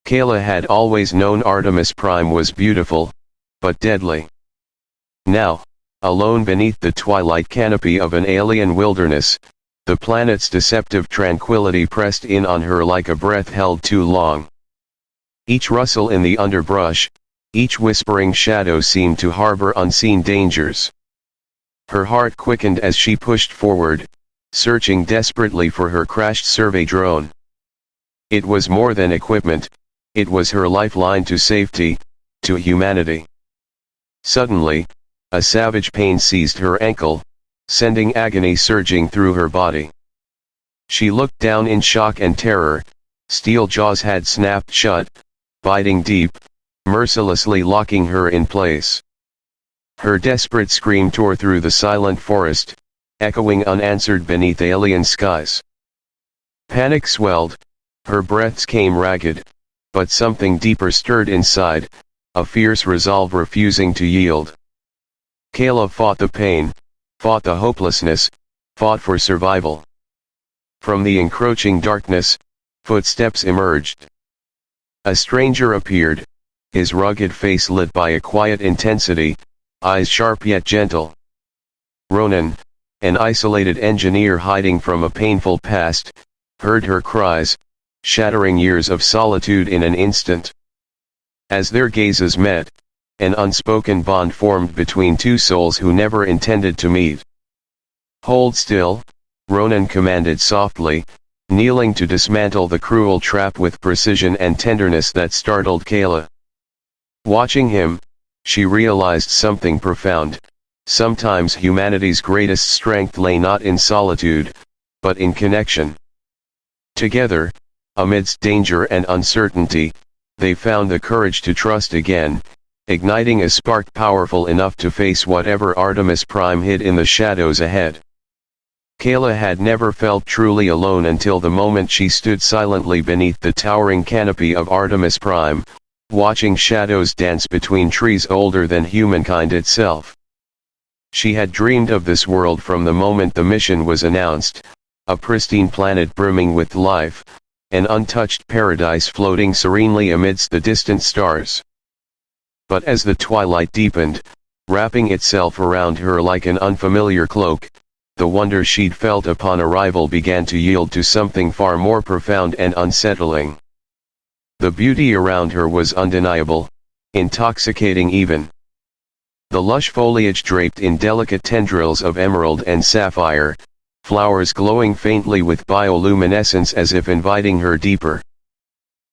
Kayla had always known Artemis Prime was beautiful, but deadly. Now, alone beneath the twilight canopy of an alien wilderness, the planet's deceptive tranquility pressed in on her like a breath held too long. Each rustle in the underbrush, each whispering shadow seemed to harbor unseen dangers. Her heart quickened as she pushed forward, searching desperately for her crashed survey drone. It was more than equipment, it was her lifeline to safety, to humanity. Suddenly, a savage pain seized her ankle, sending agony surging through her body. She looked down in shock and terror. Steel jaws had snapped shut, biting deep, mercilessly locking her in place. Her desperate scream tore through the silent forest, echoing unanswered beneath alien skies. Panic swelled, her breaths came ragged, but something deeper stirred inside, a fierce resolve refusing to yield. Kayla fought the pain, fought the hopelessness, fought for survival. From the encroaching darkness, footsteps emerged. A stranger appeared, his rugged face lit by a quiet intensity, eyes sharp yet gentle. Ronan, an isolated engineer hiding from a painful past, heard her cries, shattering years of solitude in an instant. As their gazes met, an unspoken bond formed between two souls who never intended to meet. "Hold still," Ronan commanded softly, kneeling to dismantle the cruel trap with precision and tenderness that startled Kayla. Watching him, she realized something profound. Sometimes humanity's greatest strength lay not in solitude, but in connection. Together, amidst danger and uncertainty, they found the courage to trust again, igniting a spark powerful enough to face whatever Artemis Prime hid in the shadows ahead. Kayla had never felt truly alone until the moment she stood silently beneath the towering canopy of Artemis Prime, watching shadows dance between trees older than humankind itself. She had dreamed of this world from the moment the mission was announced, a pristine planet brimming with life, an untouched paradise floating serenely amidst the distant stars. But as the twilight deepened, wrapping itself around her like an unfamiliar cloak, the wonder she'd felt upon arrival began to yield to something far more profound and unsettling. The beauty around her was undeniable, intoxicating even. The lush foliage draped in delicate tendrils of emerald and sapphire, flowers glowing faintly with bioluminescence as if inviting her deeper.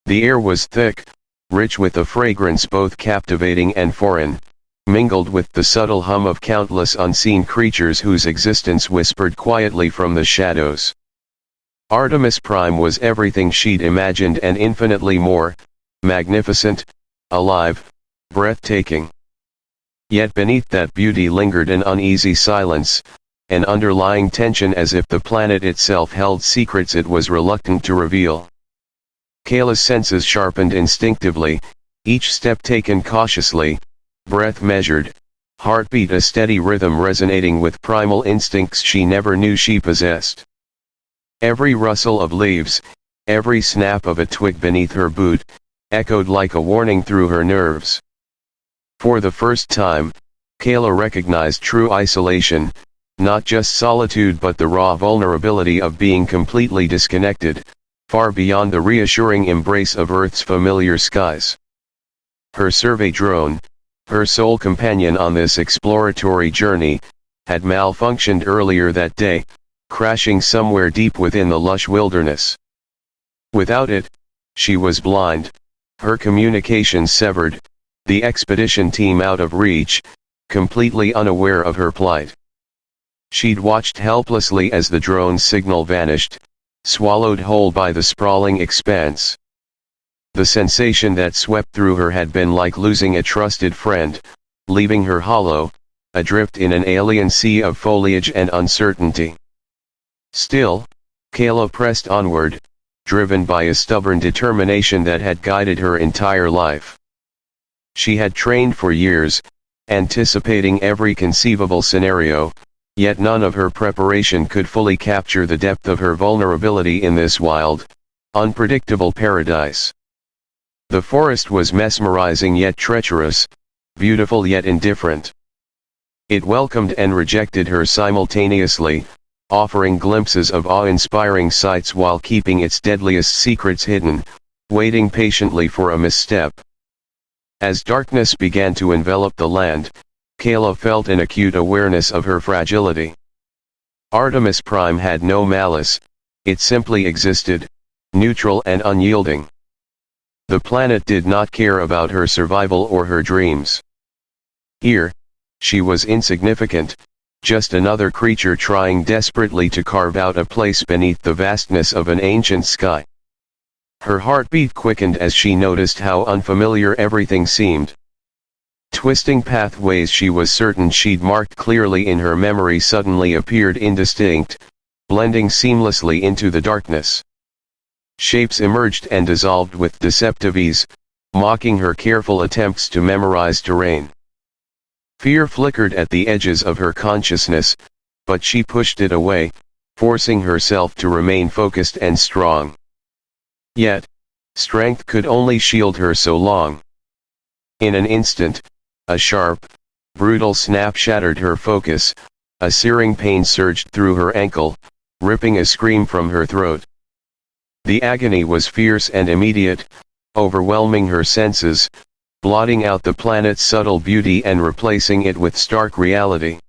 The air was thick, rich with a fragrance both captivating and foreign, mingled with the subtle hum of countless unseen creatures whose existence whispered quietly from the shadows. Artemis Prime was everything she'd imagined and infinitely more, magnificent, alive, breathtaking. Yet beneath that beauty lingered an uneasy silence, an underlying tension as if the planet itself held secrets it was reluctant to reveal. Kayla's senses sharpened instinctively, each step taken cautiously, breath measured, heartbeat a steady rhythm resonating with primal instincts she never knew she possessed. Every rustle of leaves, every snap of a twig beneath her boot, echoed like a warning through her nerves. For the first time, Kayla recognized true isolation, not just solitude but the raw vulnerability of being completely disconnected, far beyond the reassuring embrace of Earth's familiar skies. Her survey drone, her sole companion on this exploratory journey, had malfunctioned earlier that day, crashing somewhere deep within the lush wilderness. Without it, she was blind, her communications severed, the expedition team out of reach, completely unaware of her plight. She'd watched helplessly as the drone's signal vanished, swallowed whole by the sprawling expanse. The sensation that swept through her had been like losing a trusted friend, leaving her hollow, adrift in an alien sea of foliage and uncertainty. Still, Kayla pressed onward, driven by a stubborn determination that had guided her entire life. She had trained for years, anticipating every conceivable scenario, yet none of her preparation could fully capture the depth of her vulnerability in this wild, unpredictable paradise. The forest was mesmerizing yet treacherous, beautiful yet indifferent. It welcomed and rejected her simultaneously, offering glimpses of awe-inspiring sights while keeping its deadliest secrets hidden, waiting patiently for a misstep. As darkness began to envelop the land, Kayla felt an acute awareness of her fragility. Artemis Prime had no malice, it simply existed, neutral and unyielding. The planet did not care about her survival or her dreams. Here, she was insignificant, just another creature trying desperately to carve out a place beneath the vastness of an ancient sky. Her heartbeat quickened as she noticed how unfamiliar everything seemed. Twisting pathways she was certain she'd marked clearly in her memory suddenly appeared indistinct, blending seamlessly into the darkness. Shapes emerged and dissolved with deceptive ease, mocking her careful attempts to memorize terrain. Fear flickered at the edges of her consciousness, but she pushed it away, forcing herself to remain focused and strong. Yet, strength could only shield her so long. In an instant, a sharp, brutal snap shattered her focus, a searing pain surged through her ankle, ripping a scream from her throat. The agony was fierce and immediate, overwhelming her senses, blotting out the planet's subtle beauty and replacing it with stark reality.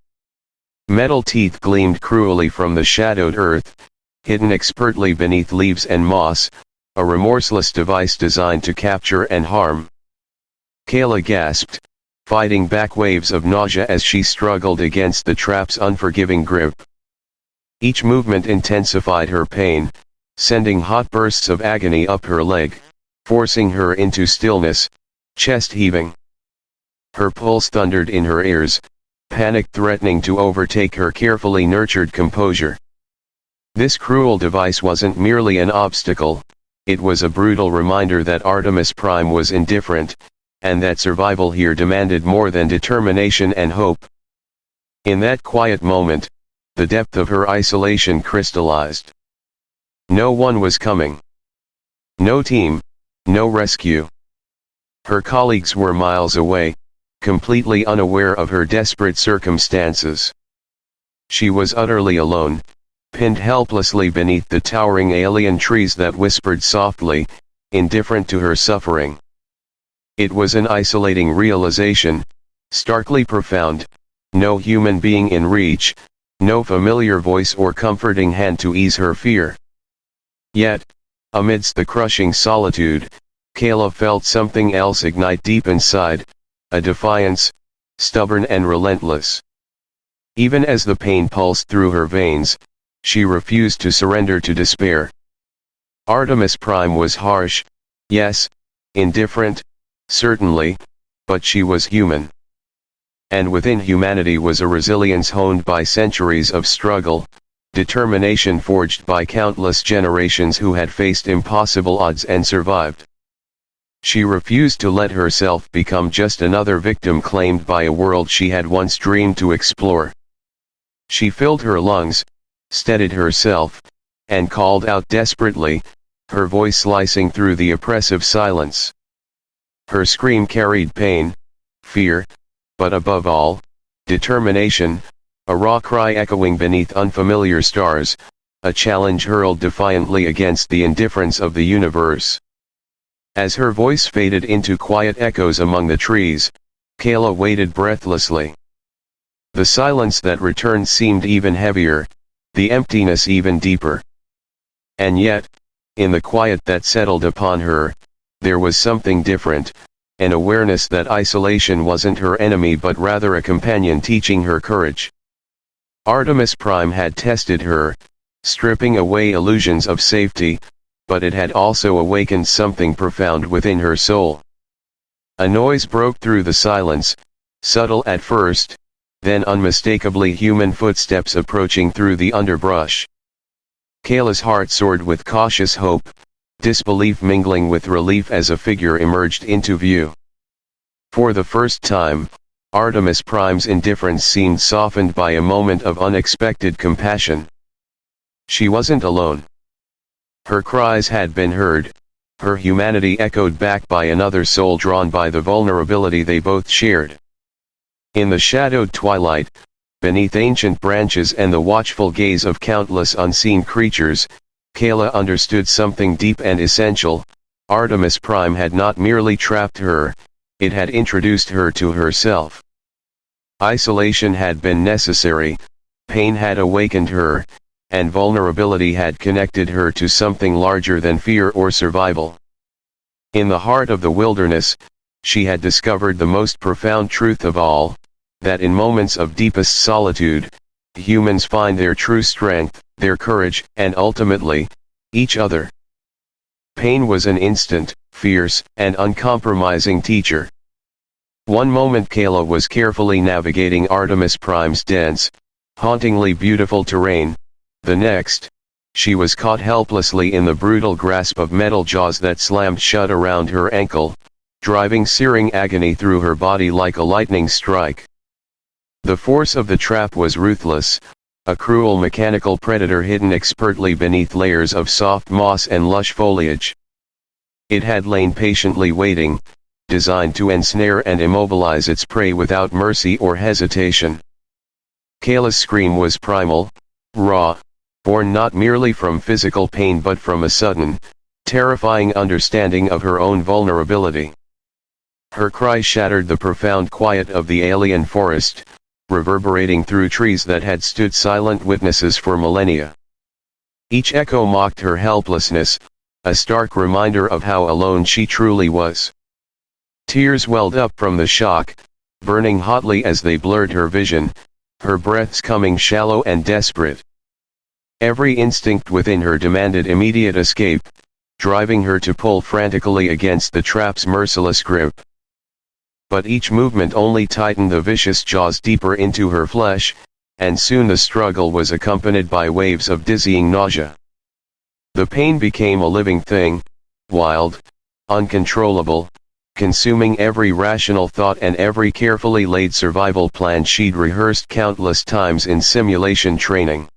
Metal teeth gleamed cruelly from the shadowed earth, hidden expertly beneath leaves and moss, a remorseless device designed to capture and harm. Kayla gasped, fighting back waves of nausea as she struggled against the trap's unforgiving grip. Each movement intensified her pain, sending hot bursts of agony up her leg, forcing her into stillness, chest heaving. Her pulse thundered in her ears, panic threatening to overtake her carefully nurtured composure. This cruel device wasn't merely an obstacle, it was a brutal reminder that Artemis Prime was indifferent, and that survival here demanded more than determination and hope. In that quiet moment, the depth of her isolation crystallized. No one was coming. No team, no rescue. Her colleagues were miles away, completely unaware of her desperate circumstances. She was utterly alone, pinned helplessly beneath the towering alien trees that whispered softly, indifferent to her suffering. It was an isolating realization, starkly profound, no human being in reach, no familiar voice or comforting hand to ease her fear. Yet, amidst the crushing solitude, Kayla felt something else ignite deep inside, a defiance, stubborn and relentless. Even as the pain pulsed through her veins, she refused to surrender to despair. Artemis Prime was harsh, yes, indifferent, certainly, but she was human. And within humanity was a resilience honed by centuries of struggle, determination forged by countless generations who had faced impossible odds and survived. She refused to let herself become just another victim claimed by a world she had once dreamed to explore. She filled her lungs, steadied herself, and called out desperately, her voice slicing through the oppressive silence. Her scream carried pain, fear, but above all, determination, a raw cry echoing beneath unfamiliar stars, a challenge hurled defiantly against the indifference of the universe. As her voice faded into quiet echoes among the trees, Kayla waited breathlessly. The silence that returned seemed even heavier, the emptiness even deeper. And yet, in the quiet that settled upon her, there was something different, an awareness that isolation wasn't her enemy but rather a companion teaching her courage. Artemis Prime had tested her, stripping away illusions of safety, but it had also awakened something profound within her soul. A noise broke through the silence, subtle at first, then unmistakably human footsteps approaching through the underbrush. Kayla's heart soared with cautious hope, disbelief mingling with relief as a figure emerged into view. For the first time, Artemis Prime's indifference seemed softened by a moment of unexpected compassion. She wasn't alone. Her cries had been heard, her humanity echoed back by another soul drawn by the vulnerability they both shared. In the shadowed twilight, beneath ancient branches and the watchful gaze of countless unseen creatures, Kayla understood something deep and essential. Artemis Prime had not merely trapped her, it had introduced her to herself. Isolation had been necessary, pain had awakened her, and vulnerability had connected her to something larger than fear or survival. In the heart of the wilderness, she had discovered the most profound truth of all, that in moments of deepest solitude, humans find their true strength, their courage, and ultimately, each other. Pain was an instant, fierce, and uncompromising teacher. One moment Kayla was carefully navigating Artemis Prime's dense, hauntingly beautiful terrain, the next, she was caught helplessly in the brutal grasp of metal jaws that slammed shut around her ankle, driving searing agony through her body like a lightning strike. The force of the trap was ruthless, a cruel mechanical predator hidden expertly beneath layers of soft moss and lush foliage. It had lain patiently waiting, designed to ensnare and immobilize its prey without mercy or hesitation. Kayla's scream was primal, raw, born not merely from physical pain but from a sudden, terrifying understanding of her own vulnerability. Her cry shattered the profound quiet of the alien forest, reverberating through trees that had stood silent witnesses for millennia. Each echo mocked her helplessness, a stark reminder of how alone she truly was. Tears welled up from the shock, burning hotly as they blurred her vision, her breaths coming shallow and desperate. Every instinct within her demanded immediate escape, driving her to pull frantically against the trap's merciless grip. But each movement only tightened the vicious jaws deeper into her flesh, and soon the struggle was accompanied by waves of dizzying nausea. The pain became a living thing, wild, uncontrollable, consuming every rational thought and every carefully laid survival plan she'd rehearsed countless times in simulation training.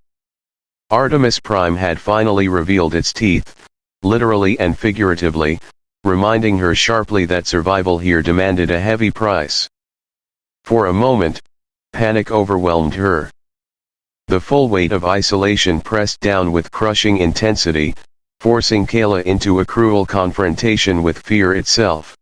Artemis Prime had finally revealed its teeth, literally and figuratively, reminding her sharply that survival here demanded a heavy price. For a moment, panic overwhelmed her. The full weight of isolation pressed down with crushing intensity, forcing Kayla into a cruel confrontation with fear itself.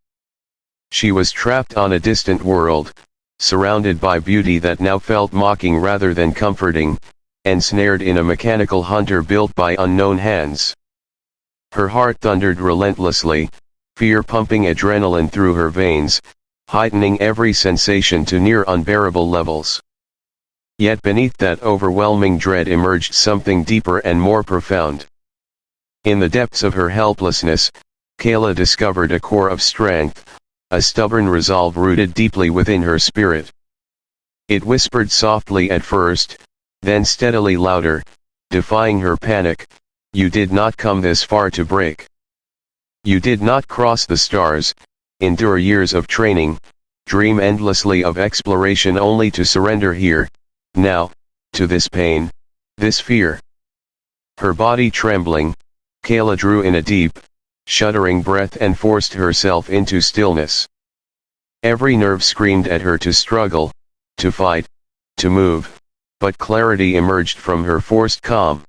She was trapped on a distant world, surrounded by beauty that now felt mocking rather than comforting, ensnared in a mechanical hunter built by unknown hands. Her heart thundered relentlessly, fear pumping adrenaline through her veins, heightening every sensation to near unbearable levels. Yet beneath that overwhelming dread emerged something deeper and more profound. In the depths of her helplessness, Kayla discovered a core of strength, a stubborn resolve rooted deeply within her spirit. It whispered softly at first, then steadily louder, defying her panic, "You did not come this far to break. You did not cross the stars, endure years of training, dream endlessly of exploration only to surrender here, now, to this pain, this fear." Her body trembling, Kayla drew in a deep, shuddering breath and forced herself into stillness. Every nerve screamed at her to struggle, to fight, to move, but clarity emerged from her forced calm.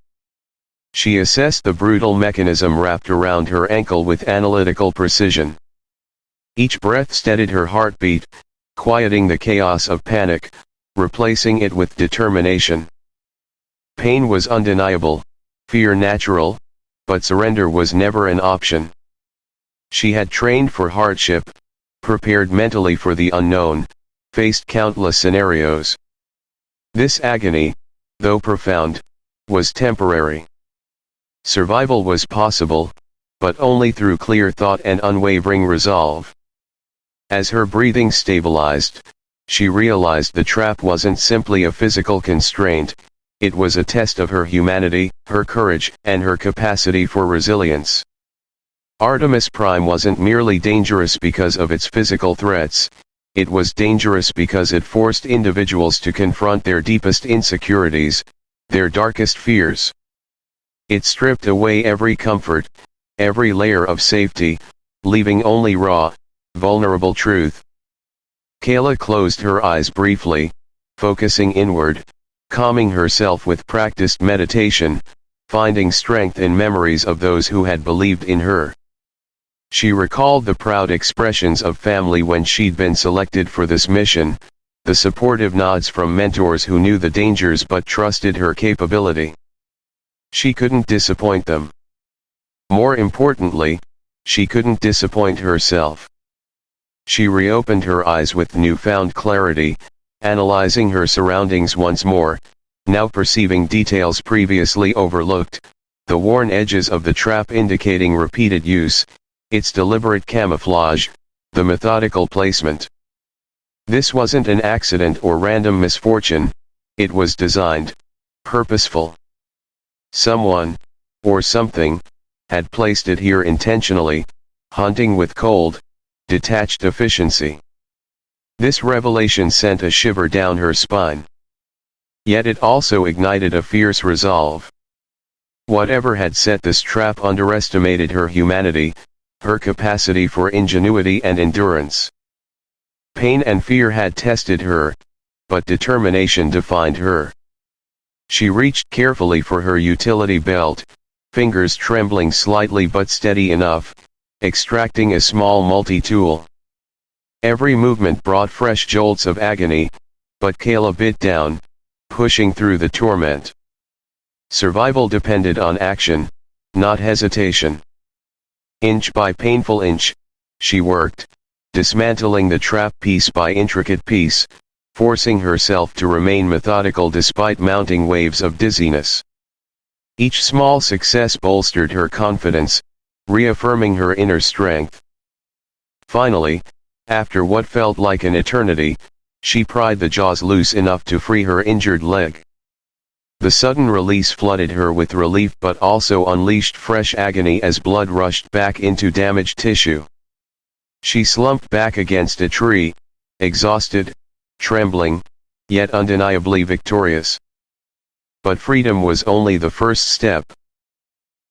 She assessed the brutal mechanism wrapped around her ankle with analytical precision. Each breath steadied her heartbeat, quieting the chaos of panic, replacing it with determination. Pain was undeniable, fear natural, but surrender was never an option. She had trained for hardship, prepared mentally for the unknown, faced countless scenarios. This agony, though profound, was temporary. Survival was possible, but only through clear thought and unwavering resolve. As her breathing stabilized, she realized the trap wasn't simply a physical constraint, it was a test of her humanity, her courage, and her capacity for resilience. Artemis Prime wasn't merely dangerous because of its physical threats, it was dangerous because it forced individuals to confront their deepest insecurities, their darkest fears. It stripped away every comfort, every layer of safety, leaving only raw, vulnerable truth. Kayla closed her eyes briefly, focusing inward, calming herself with practiced meditation, finding strength in memories of those who had believed in her. She recalled the proud expressions of family when she'd been selected for this mission, the supportive nods from mentors who knew the dangers but trusted her capability. She couldn't disappoint them. More importantly, she couldn't disappoint herself. She reopened her eyes with newfound clarity, analyzing her surroundings once more, now perceiving details previously overlooked, the worn edges of the trap indicating repeated use, its deliberate camouflage, the methodical placement. This wasn't an accident or random misfortune, it was designed, purposeful. Someone, or something, had placed it here intentionally, hunting with cold, detached efficiency. This revelation sent a shiver down her spine. Yet it also ignited a fierce resolve. Whatever had set this trap underestimated her humanity, her capacity for ingenuity and endurance. Pain and fear had tested her, but determination defined her. She reached carefully for her utility belt, fingers trembling slightly but steady enough, extracting a small multi-tool. Every movement brought fresh jolts of agony, but Kayla bit down, pushing through the torment. Survival depended on action, not hesitation. Inch by painful inch, she worked, dismantling the trap piece by intricate piece, forcing herself to remain methodical despite mounting waves of dizziness. Each small success bolstered her confidence, reaffirming her inner strength. Finally, after what felt like an eternity, she pried the jaws loose enough to free her injured leg. The sudden release flooded her with relief but also unleashed fresh agony as blood rushed back into damaged tissue. She slumped back against a tree, exhausted, trembling, yet undeniably victorious. But freedom was only the first step.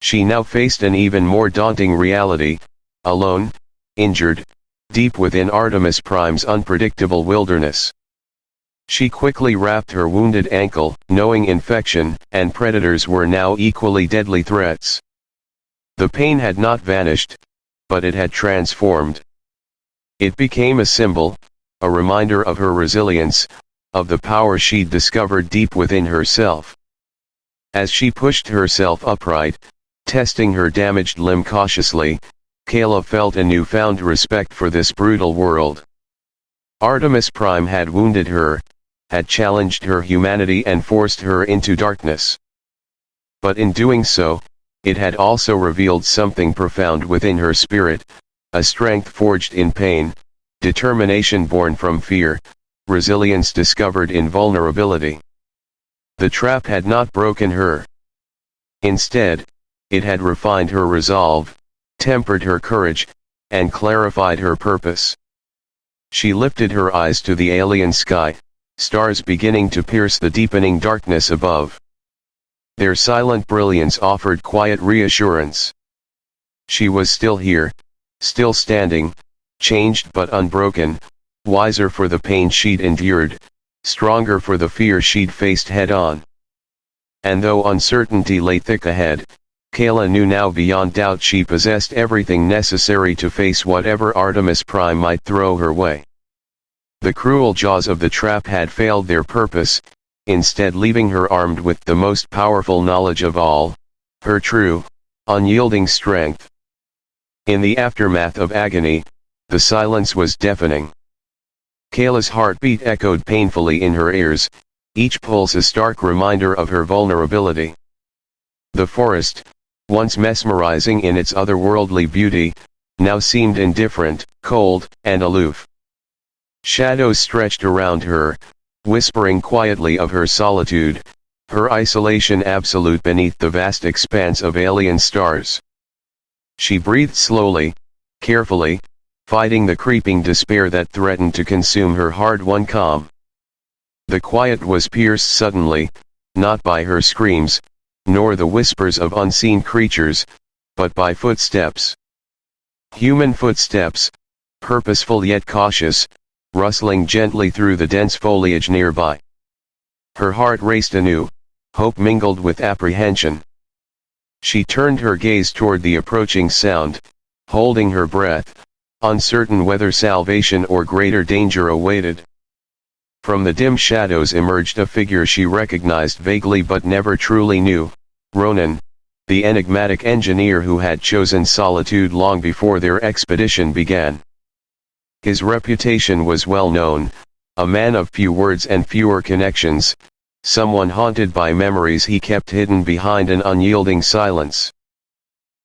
She now faced an even more daunting reality, alone, injured, deep within Artemis Prime's unpredictable wilderness. She quickly wrapped her wounded ankle, knowing infection and predators were now equally deadly threats. The pain had not vanished, but it had transformed. It became a symbol, a reminder of her resilience, of the power she'd discovered deep within herself. As she pushed herself upright, testing her damaged limb cautiously, Kayla felt a newfound respect for this brutal world. Artemis Prime had wounded her, had challenged her humanity and forced her into darkness. But in doing so, it had also revealed something profound within her spirit, a strength forged in pain, determination born from fear, resilience discovered in vulnerability. The trap had not broken her. Instead, it had refined her resolve, tempered her courage, and clarified her purpose. She lifted her eyes to the alien sky, stars beginning to pierce the deepening darkness above. Their silent brilliance offered quiet reassurance. She was still here, still standing, changed but unbroken, wiser for the pain she'd endured, stronger for the fear she'd faced head-on. And though uncertainty lay thick ahead, Kayla knew now beyond doubt she possessed everything necessary to face whatever Artemis Prime might throw her way. The cruel jaws of the trap had failed their purpose, instead leaving her armed with the most powerful knowledge of all, her true, unyielding strength. In the aftermath of agony, the silence was deafening. Kayla's heartbeat echoed painfully in her ears, each pulse a stark reminder of her vulnerability. The forest, once mesmerizing in its otherworldly beauty, now seemed indifferent, cold, and aloof. Shadows stretched around her, whispering quietly of her solitude, her isolation absolute beneath the vast expanse of alien stars. She breathed slowly, carefully, fighting the creeping despair that threatened to consume her hard-won calm. The quiet was pierced suddenly, not by her screams, nor the whispers of unseen creatures, but by footsteps. Human footsteps, purposeful yet cautious, rustling gently through the dense foliage nearby. Her heart raced anew, hope mingled with apprehension. She turned her gaze toward the approaching sound, holding her breath, uncertain whether salvation or greater danger awaited. From the dim shadows emerged a figure she recognized vaguely but never truly knew, Ronan, the enigmatic engineer who had chosen solitude long before their expedition began. His reputation was well known, a man of few words and fewer connections, someone haunted by memories he kept hidden behind an unyielding silence.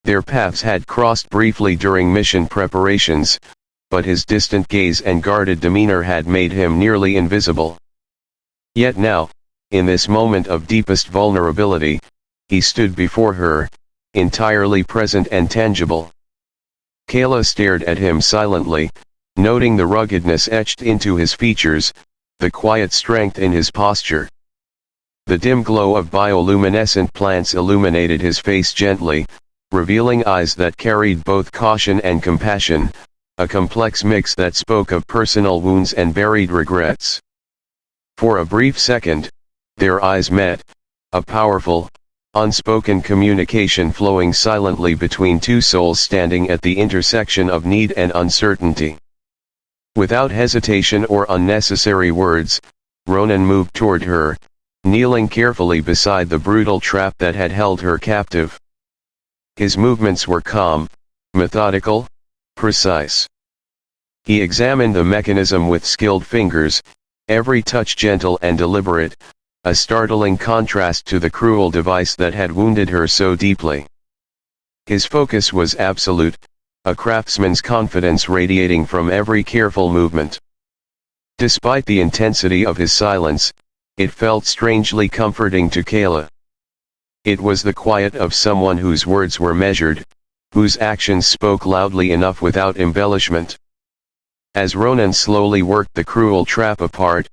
Their paths had crossed briefly during mission preparations, but his distant gaze and guarded demeanor had made him nearly invisible. Yet now, in this moment of deepest vulnerability, he stood before her, entirely present and tangible. Kayla stared at him silently, noting the ruggedness etched into his features, the quiet strength in his posture. The dim glow of bioluminescent plants illuminated his face gently, revealing eyes that carried both caution and compassion, a complex mix that spoke of personal wounds and buried regrets. For a brief second, their eyes met, a powerful, unspoken communication flowing silently between two souls standing at the intersection of need and uncertainty. Without hesitation or unnecessary words, Ronan moved toward her, kneeling carefully beside the brutal trap that had held her captive. His movements were calm, methodical, precise. He examined the mechanism with skilled fingers, every touch gentle and deliberate, a startling contrast to the cruel device that had wounded her so deeply. His focus was absolute, a craftsman's confidence radiating from every careful movement. Despite the intensity of his silence, it felt strangely comforting to Kayla. It was the quiet of someone whose words were measured, whose actions spoke loudly enough without embellishment. As Ronan slowly worked the cruel trap apart,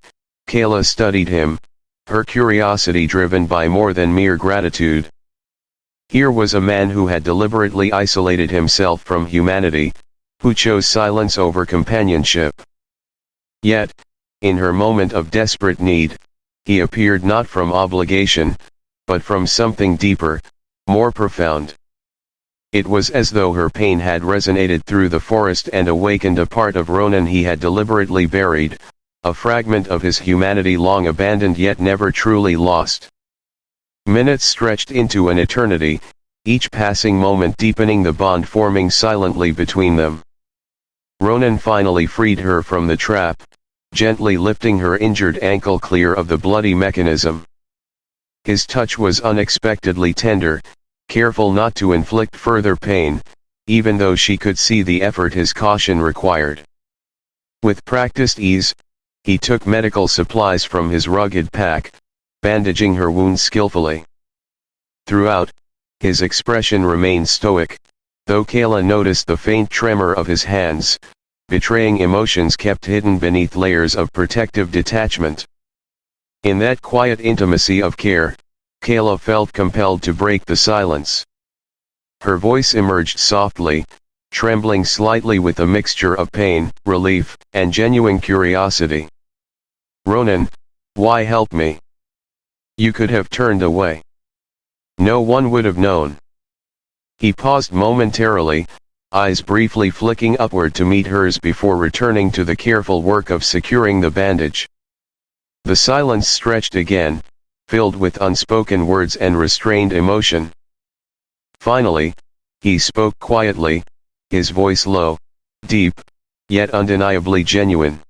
Kayla studied him, her curiosity driven by more than mere gratitude. Here was a man who had deliberately isolated himself from humanity, who chose silence over companionship. Yet, in her moment of desperate need, he appeared not from obligation, but from something deeper, more profound. It was as though her pain had resonated through the forest and awakened a part of Ronan he had deliberately buried, a fragment of his humanity long abandoned yet never truly lost. Minutes stretched into an eternity, each passing moment deepening the bond forming silently between them. Ronan finally freed her from the trap, gently lifting her injured ankle clear of the bloody mechanism. His touch was unexpectedly tender, careful not to inflict further pain, even though she could see the effort his caution required. With practiced ease, he took medical supplies from his rugged pack, bandaging her wounds skillfully. Throughout, his expression remained stoic, though Kayla noticed the faint tremor of his hands, betraying emotions kept hidden beneath layers of protective detachment. In that quiet intimacy of care, Kayla felt compelled to break the silence. Her voice emerged softly, trembling slightly with a mixture of pain, relief, and genuine curiosity. "Ronan, why help me? You could have turned away. No one would have known." He paused momentarily, eyes briefly flicking upward to meet hers before returning to the careful work of securing the bandage. The silence stretched again, filled with unspoken words and restrained emotion. Finally, he spoke quietly, his voice low, deep, yet undeniably genuine.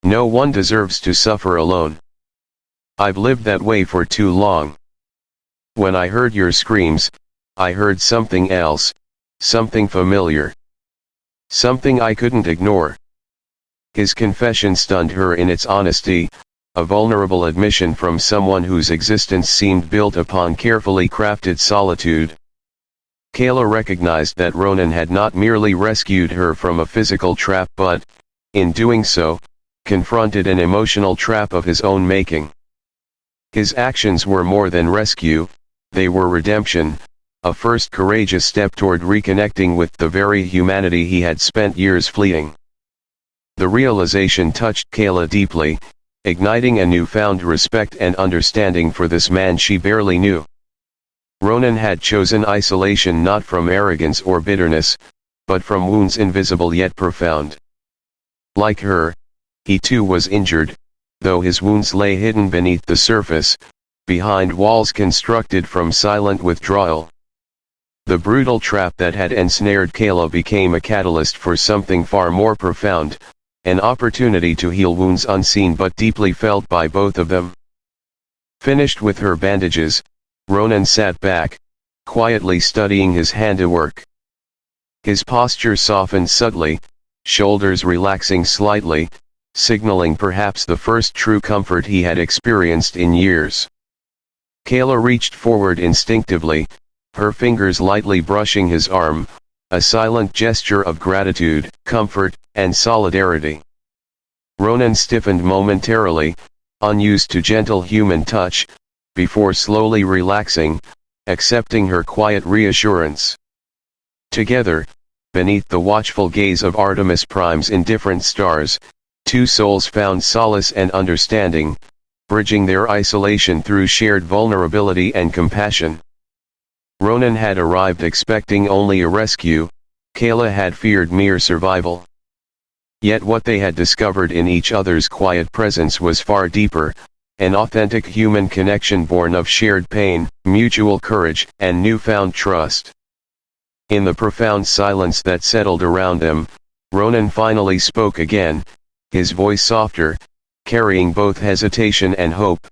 "No one deserves to suffer alone. I've lived that way for too long. When I heard your screams, I heard something else, something familiar. Something I couldn't ignore." His confession stunned her in its honesty, a vulnerable admission from someone whose existence seemed built upon carefully crafted solitude. Kayla recognized that Ronan had not merely rescued her from a physical trap but, in doing so, confronted an emotional trap of his own making. His actions were more than rescue, they were redemption, a first courageous step toward reconnecting with the very humanity he had spent years fleeing. The realization touched Kayla deeply, igniting a newfound respect and understanding for this man she barely knew. Ronan had chosen isolation not from arrogance or bitterness, but from wounds invisible yet profound. Like her, he too was injured, though his wounds lay hidden beneath the surface, behind walls constructed from silent withdrawal. The brutal trap that had ensnared Kayla became a catalyst for something far more profound, an opportunity to heal wounds unseen but deeply felt by both of them. Finished with her bandages, Ronan sat back, quietly studying his handiwork. His posture softened subtly, shoulders relaxing slightly, signaling perhaps the first true comfort he had experienced in years. Kayla reached forward instinctively, her fingers lightly brushing his arm, a silent gesture of gratitude, comfort, and solidarity. Ronan stiffened momentarily, unused to gentle human touch, before slowly relaxing, accepting her quiet reassurance. Together, beneath the watchful gaze of Artemis Prime's indifferent stars, two souls found solace and understanding, bridging their isolation through shared vulnerability and compassion. Ronan had arrived expecting only a rescue, Kayla had feared mere survival. Yet what they had discovered in each other's quiet presence was far deeper, an authentic human connection born of shared pain, mutual courage, and newfound trust. In the profound silence that settled around them, Ronan finally spoke again, his voice softer, carrying both hesitation and hope.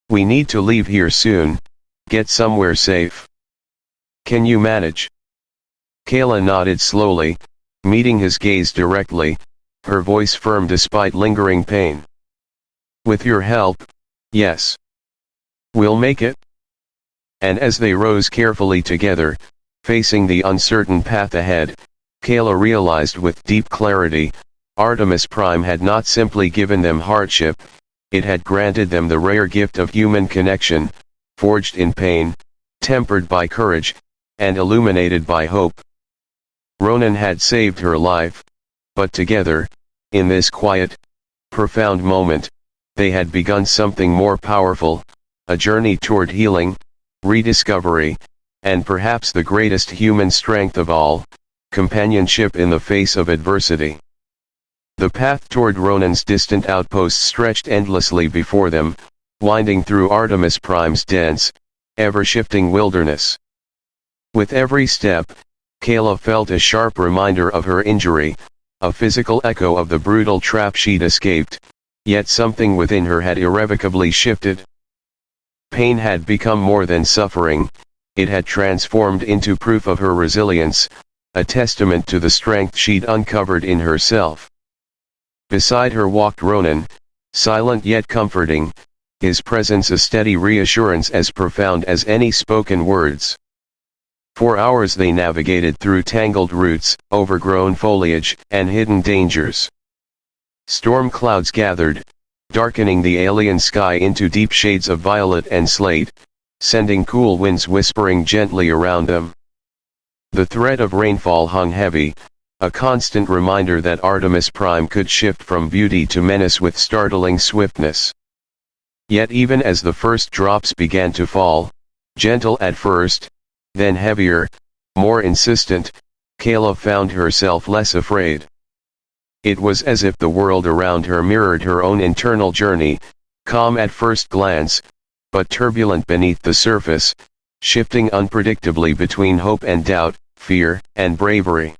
"We need to leave here soon, get somewhere safe. Can you manage?" Kayla nodded slowly, meeting his gaze directly, her voice firm despite lingering pain. "With your help, yes. We'll make it." And as they rose carefully together, facing the uncertain path ahead, Kayla realized with deep clarity, Artemis Prime had not simply given them hardship, it had granted them the rare gift of human connection, forged in pain, tempered by courage, and illuminated by hope. Ronan had saved her life, but together, in this quiet, profound moment, they had begun something more powerful, a journey toward healing, rediscovery, and perhaps the greatest human strength of all, companionship in the face of adversity. The path toward Ronan's distant outpost stretched endlessly before them, winding through Artemis Prime's dense, ever-shifting wilderness. With every step, Kayla felt a sharp reminder of her injury, a physical echo of the brutal trap she'd escaped, yet something within her had irrevocably shifted. Pain had become more than suffering, it had transformed into proof of her resilience, a testament to the strength she'd uncovered in herself. Beside her walked Ronan, silent yet comforting, his presence a steady reassurance as profound as any spoken words. For hours they navigated through tangled roots, overgrown foliage, and hidden dangers. Storm clouds gathered, darkening the alien sky into deep shades of violet and slate, sending cool winds whispering gently around them. The threat of rainfall hung heavy, a constant reminder that Artemis Prime could shift from beauty to menace with startling swiftness. Yet even as the first drops began to fall, gentle at first, then heavier, more insistent, Kayla found herself less afraid. It was as if the world around her mirrored her own internal journey, calm at first glance, but turbulent beneath the surface, shifting unpredictably between hope and doubt, fear and bravery.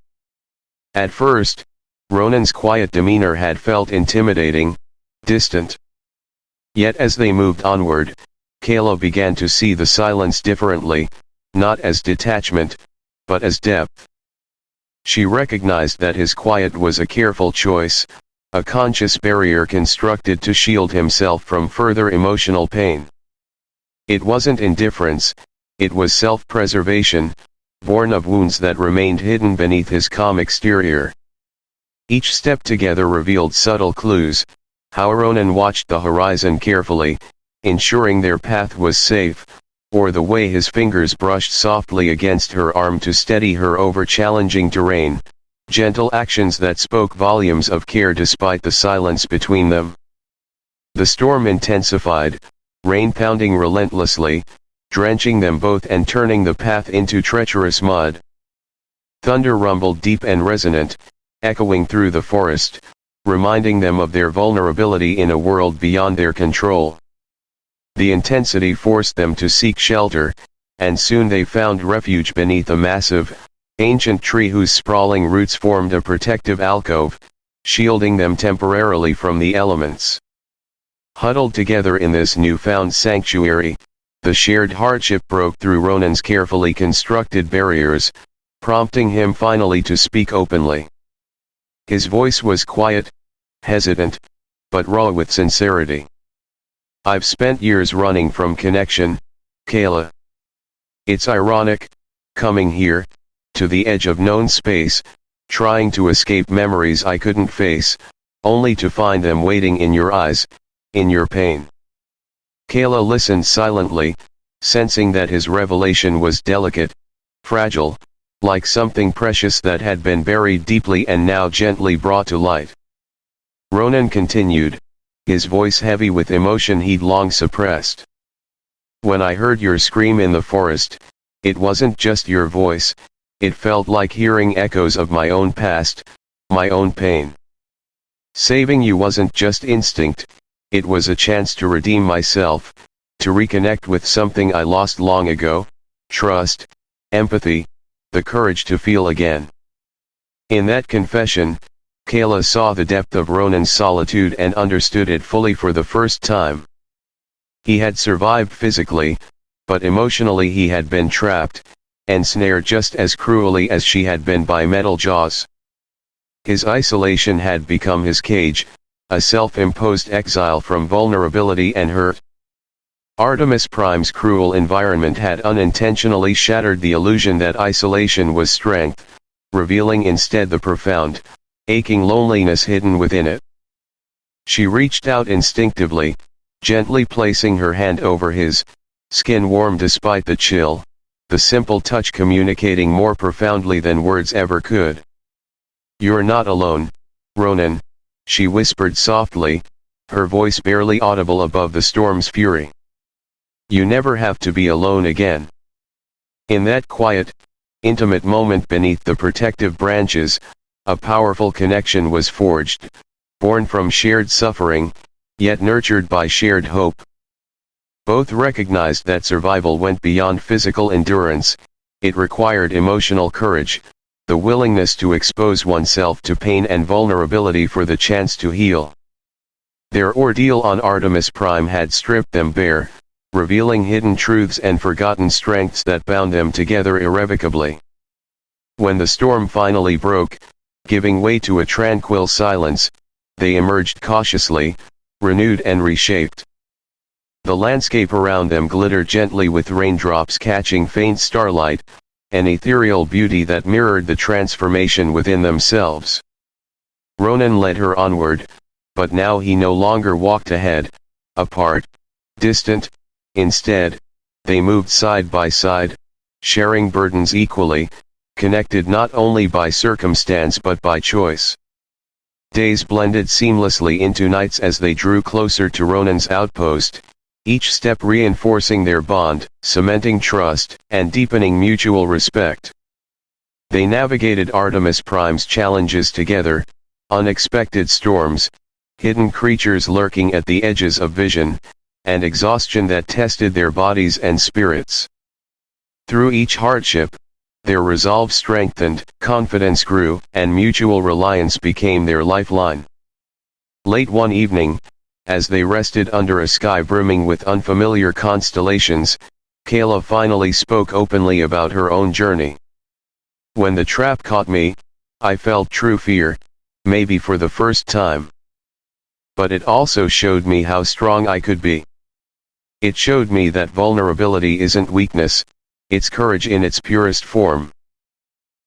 At first, Ronan's quiet demeanor had felt intimidating, distant. Yet as they moved onward, Kayla began to see the silence differently, not as detachment, but as depth. She recognized that his quiet was a careful choice, a conscious barrier constructed to shield himself from further emotional pain. It wasn't indifference, it was self-preservation, born of wounds that remained hidden beneath his calm exterior. Each step together revealed subtle clues, how Ronan watched the horizon carefully, ensuring their path was safe, or the way his fingers brushed softly against her arm to steady her over challenging terrain, gentle actions that spoke volumes of care despite the silence between them. The storm intensified, rain pounding relentlessly, drenching them both and turning the path into treacherous mud. Thunder rumbled deep and resonant, echoing through the forest, reminding them of their vulnerability in a world beyond their control. The intensity forced them to seek shelter, and soon they found refuge beneath a massive, ancient tree whose sprawling roots formed a protective alcove, shielding them temporarily from the elements. Huddled together in this newfound sanctuary, the shared hardship broke through Ronan's carefully constructed barriers, prompting him finally to speak openly. His voice was quiet, hesitant, but raw with sincerity. "I've spent years running from connection, Kayla. It's ironic, coming here, to the edge of known space, trying to escape memories I couldn't face, only to find them waiting in your eyes, in your pain." Kayla listened silently, sensing that his revelation was delicate, fragile, like something precious that had been buried deeply and now gently brought to light. Ronan continued, his voice heavy with emotion he'd long suppressed. "When I heard your scream in the forest, it wasn't just your voice, it felt like hearing echoes of my own past, my own pain. Saving you wasn't just instinct, it was a chance to redeem myself, to reconnect with something I lost long ago, trust, empathy, the courage to feel again." In that confession, Kayla saw the depth of Ronan's solitude and understood it fully for the first time. He had survived physically, but emotionally he had been trapped, ensnared just as cruelly as she had been by metal jaws. His isolation had become his cage, a self-imposed exile from vulnerability and hurt. Artemis Prime's cruel environment had unintentionally shattered the illusion that isolation was strength, revealing instead the profound, aching loneliness hidden within it. She reached out instinctively, gently placing her hand over his, skin warm despite the chill, the simple touch communicating more profoundly than words ever could. "You're not alone, Ronan," she whispered softly, her voice barely audible above the storm's fury. "You never have to be alone again." In that quiet, intimate moment beneath the protective branches, a powerful connection was forged, born from shared suffering, yet nurtured by shared hope. Both recognized that survival went beyond physical endurance, it required emotional courage, the willingness to expose oneself to pain and vulnerability for the chance to heal. Their ordeal on Artemis Prime had stripped them bare, revealing hidden truths and forgotten strengths that bound them together irrevocably. When the storm finally broke, giving way to a tranquil silence, they emerged cautiously, renewed and reshaped. The landscape around them glittered gently with raindrops catching faint starlight, an ethereal beauty that mirrored the transformation within themselves. Ronan led her onward, but now he no longer walked ahead, apart, distant. Instead, they moved side by side, sharing burdens equally, connected not only by circumstance but by choice. Days blended seamlessly into nights as they drew closer to Ronan's outpost, each step reinforcing their bond, cementing trust, and deepening mutual respect. They navigated Artemis Prime's challenges together, unexpected storms, hidden creatures lurking at the edges of vision, and exhaustion that tested their bodies and spirits. Through each hardship, their resolve strengthened, confidence grew, and mutual reliance became their lifeline. Late one evening, as they rested under a sky brimming with unfamiliar constellations, Kayla finally spoke openly about her own journey. "When the trap caught me, I felt true fear, maybe for the first time. But it also showed me how strong I could be. It showed me that vulnerability isn't weakness, it's courage in its purest form.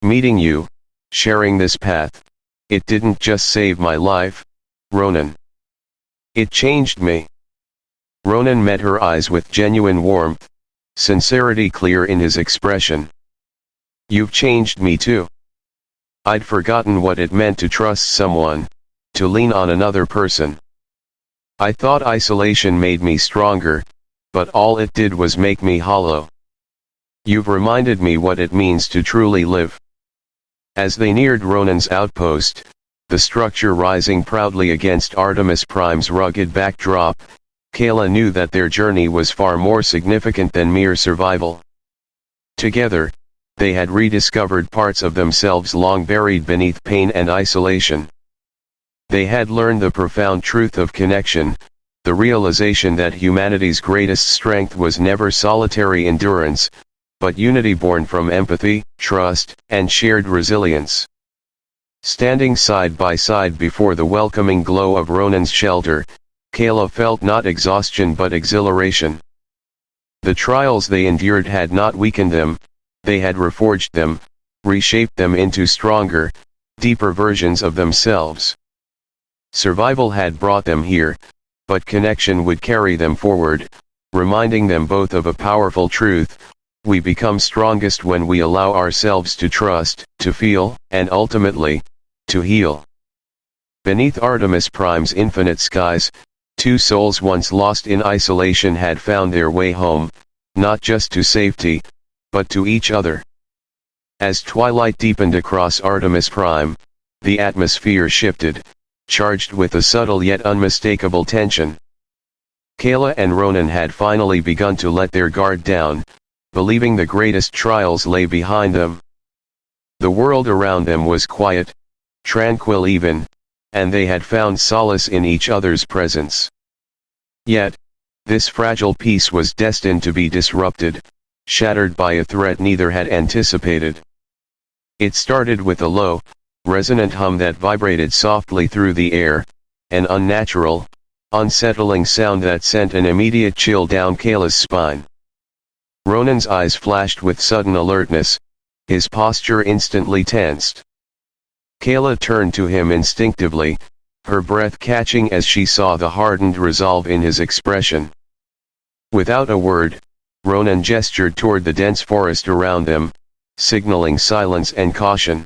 Meeting you, sharing this path, it didn't just save my life, Ronan. It changed me." Ronan met her eyes with genuine warmth, sincerity clear in his expression. "You've changed me too. I'd forgotten what it meant to trust someone, to lean on another person. I thought isolation made me stronger, but all it did was make me hollow. You've reminded me what it means to truly live." As they neared Ronan's outpost, the structure rising proudly against Artemis Prime's rugged backdrop, Kayla knew that their journey was far more significant than mere survival. Together, they had rediscovered parts of themselves long buried beneath pain and isolation. They had learned the profound truth of connection, the realization that humanity's greatest strength was never solitary endurance, but unity born from empathy, trust, and shared resilience. Standing side by side before the welcoming glow of Ronan's shelter, Kayla felt not exhaustion but exhilaration. The trials they endured had not weakened them, they had reforged them, reshaped them into stronger, deeper versions of themselves. Survival had brought them here, but connection would carry them forward, reminding them both of a powerful truth: we become strongest when we allow ourselves to trust, to feel, and ultimately, to heal. Beneath Artemis Prime's infinite skies, two souls once lost in isolation had found their way home, not just to safety, but to each other. As twilight deepened across Artemis Prime, the atmosphere shifted, charged with a subtle yet unmistakable tension. Kayla and Ronan had finally begun to let their guard down, believing the greatest trials lay behind them. The world around them was quiet, tranquil even, and they had found solace in each other's presence. Yet, this fragile peace was destined to be disrupted, shattered by a threat neither had anticipated. It started with a low, resonant hum that vibrated softly through the air, an unnatural, unsettling sound that sent an immediate chill down Kayla's spine. Ronan's eyes flashed with sudden alertness, his posture instantly tensed. Kayla turned to him instinctively, her breath catching as she saw the hardened resolve in his expression. Without a word, Ronan gestured toward the dense forest around them, signaling silence and caution.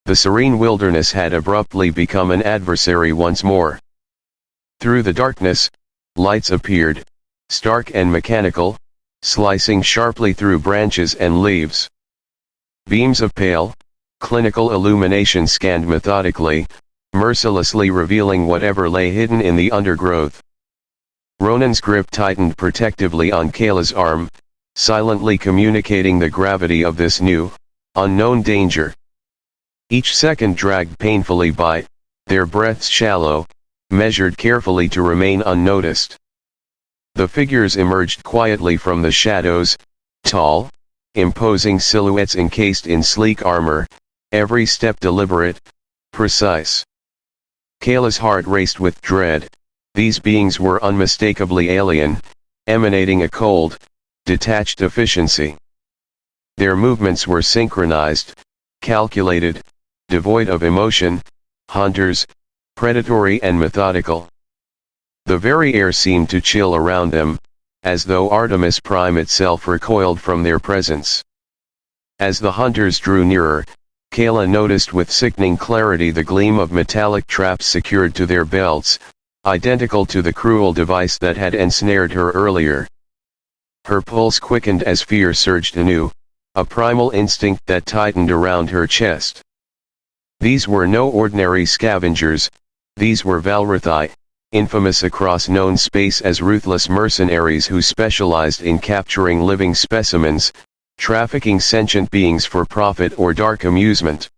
The serene wilderness had abruptly become an adversary once more. Through the darkness, lights appeared, stark and mechanical, slicing sharply through branches and leaves. Beams of pale, clinical illumination scanned methodically, mercilessly revealing whatever lay hidden in the undergrowth. Ronan's grip tightened protectively on Kayla's arm, silently communicating the gravity of this new, unknown danger. Each second dragged painfully by, their breaths shallow, measured carefully to remain unnoticed. The figures emerged quietly from the shadows, tall, imposing silhouettes encased in sleek armor, every step deliberate, precise. Kayla's heart raced with dread. These beings were unmistakably alien, emanating a cold, detached efficiency. Their movements were synchronized, calculated, devoid of emotion, hunters, predatory and methodical. The very air seemed to chill around them, as though Artemis Prime itself recoiled from their presence. As the hunters drew nearer, Kayla noticed with sickening clarity the gleam of metallic traps secured to their belts, identical to the cruel device that had ensnared her earlier. Her pulse quickened as fear surged anew, a primal instinct that tightened around her chest. These were no ordinary scavengers, these were Valrathi, infamous across known space as ruthless mercenaries who specialized in capturing living specimens, trafficking sentient beings for profit or dark amusement.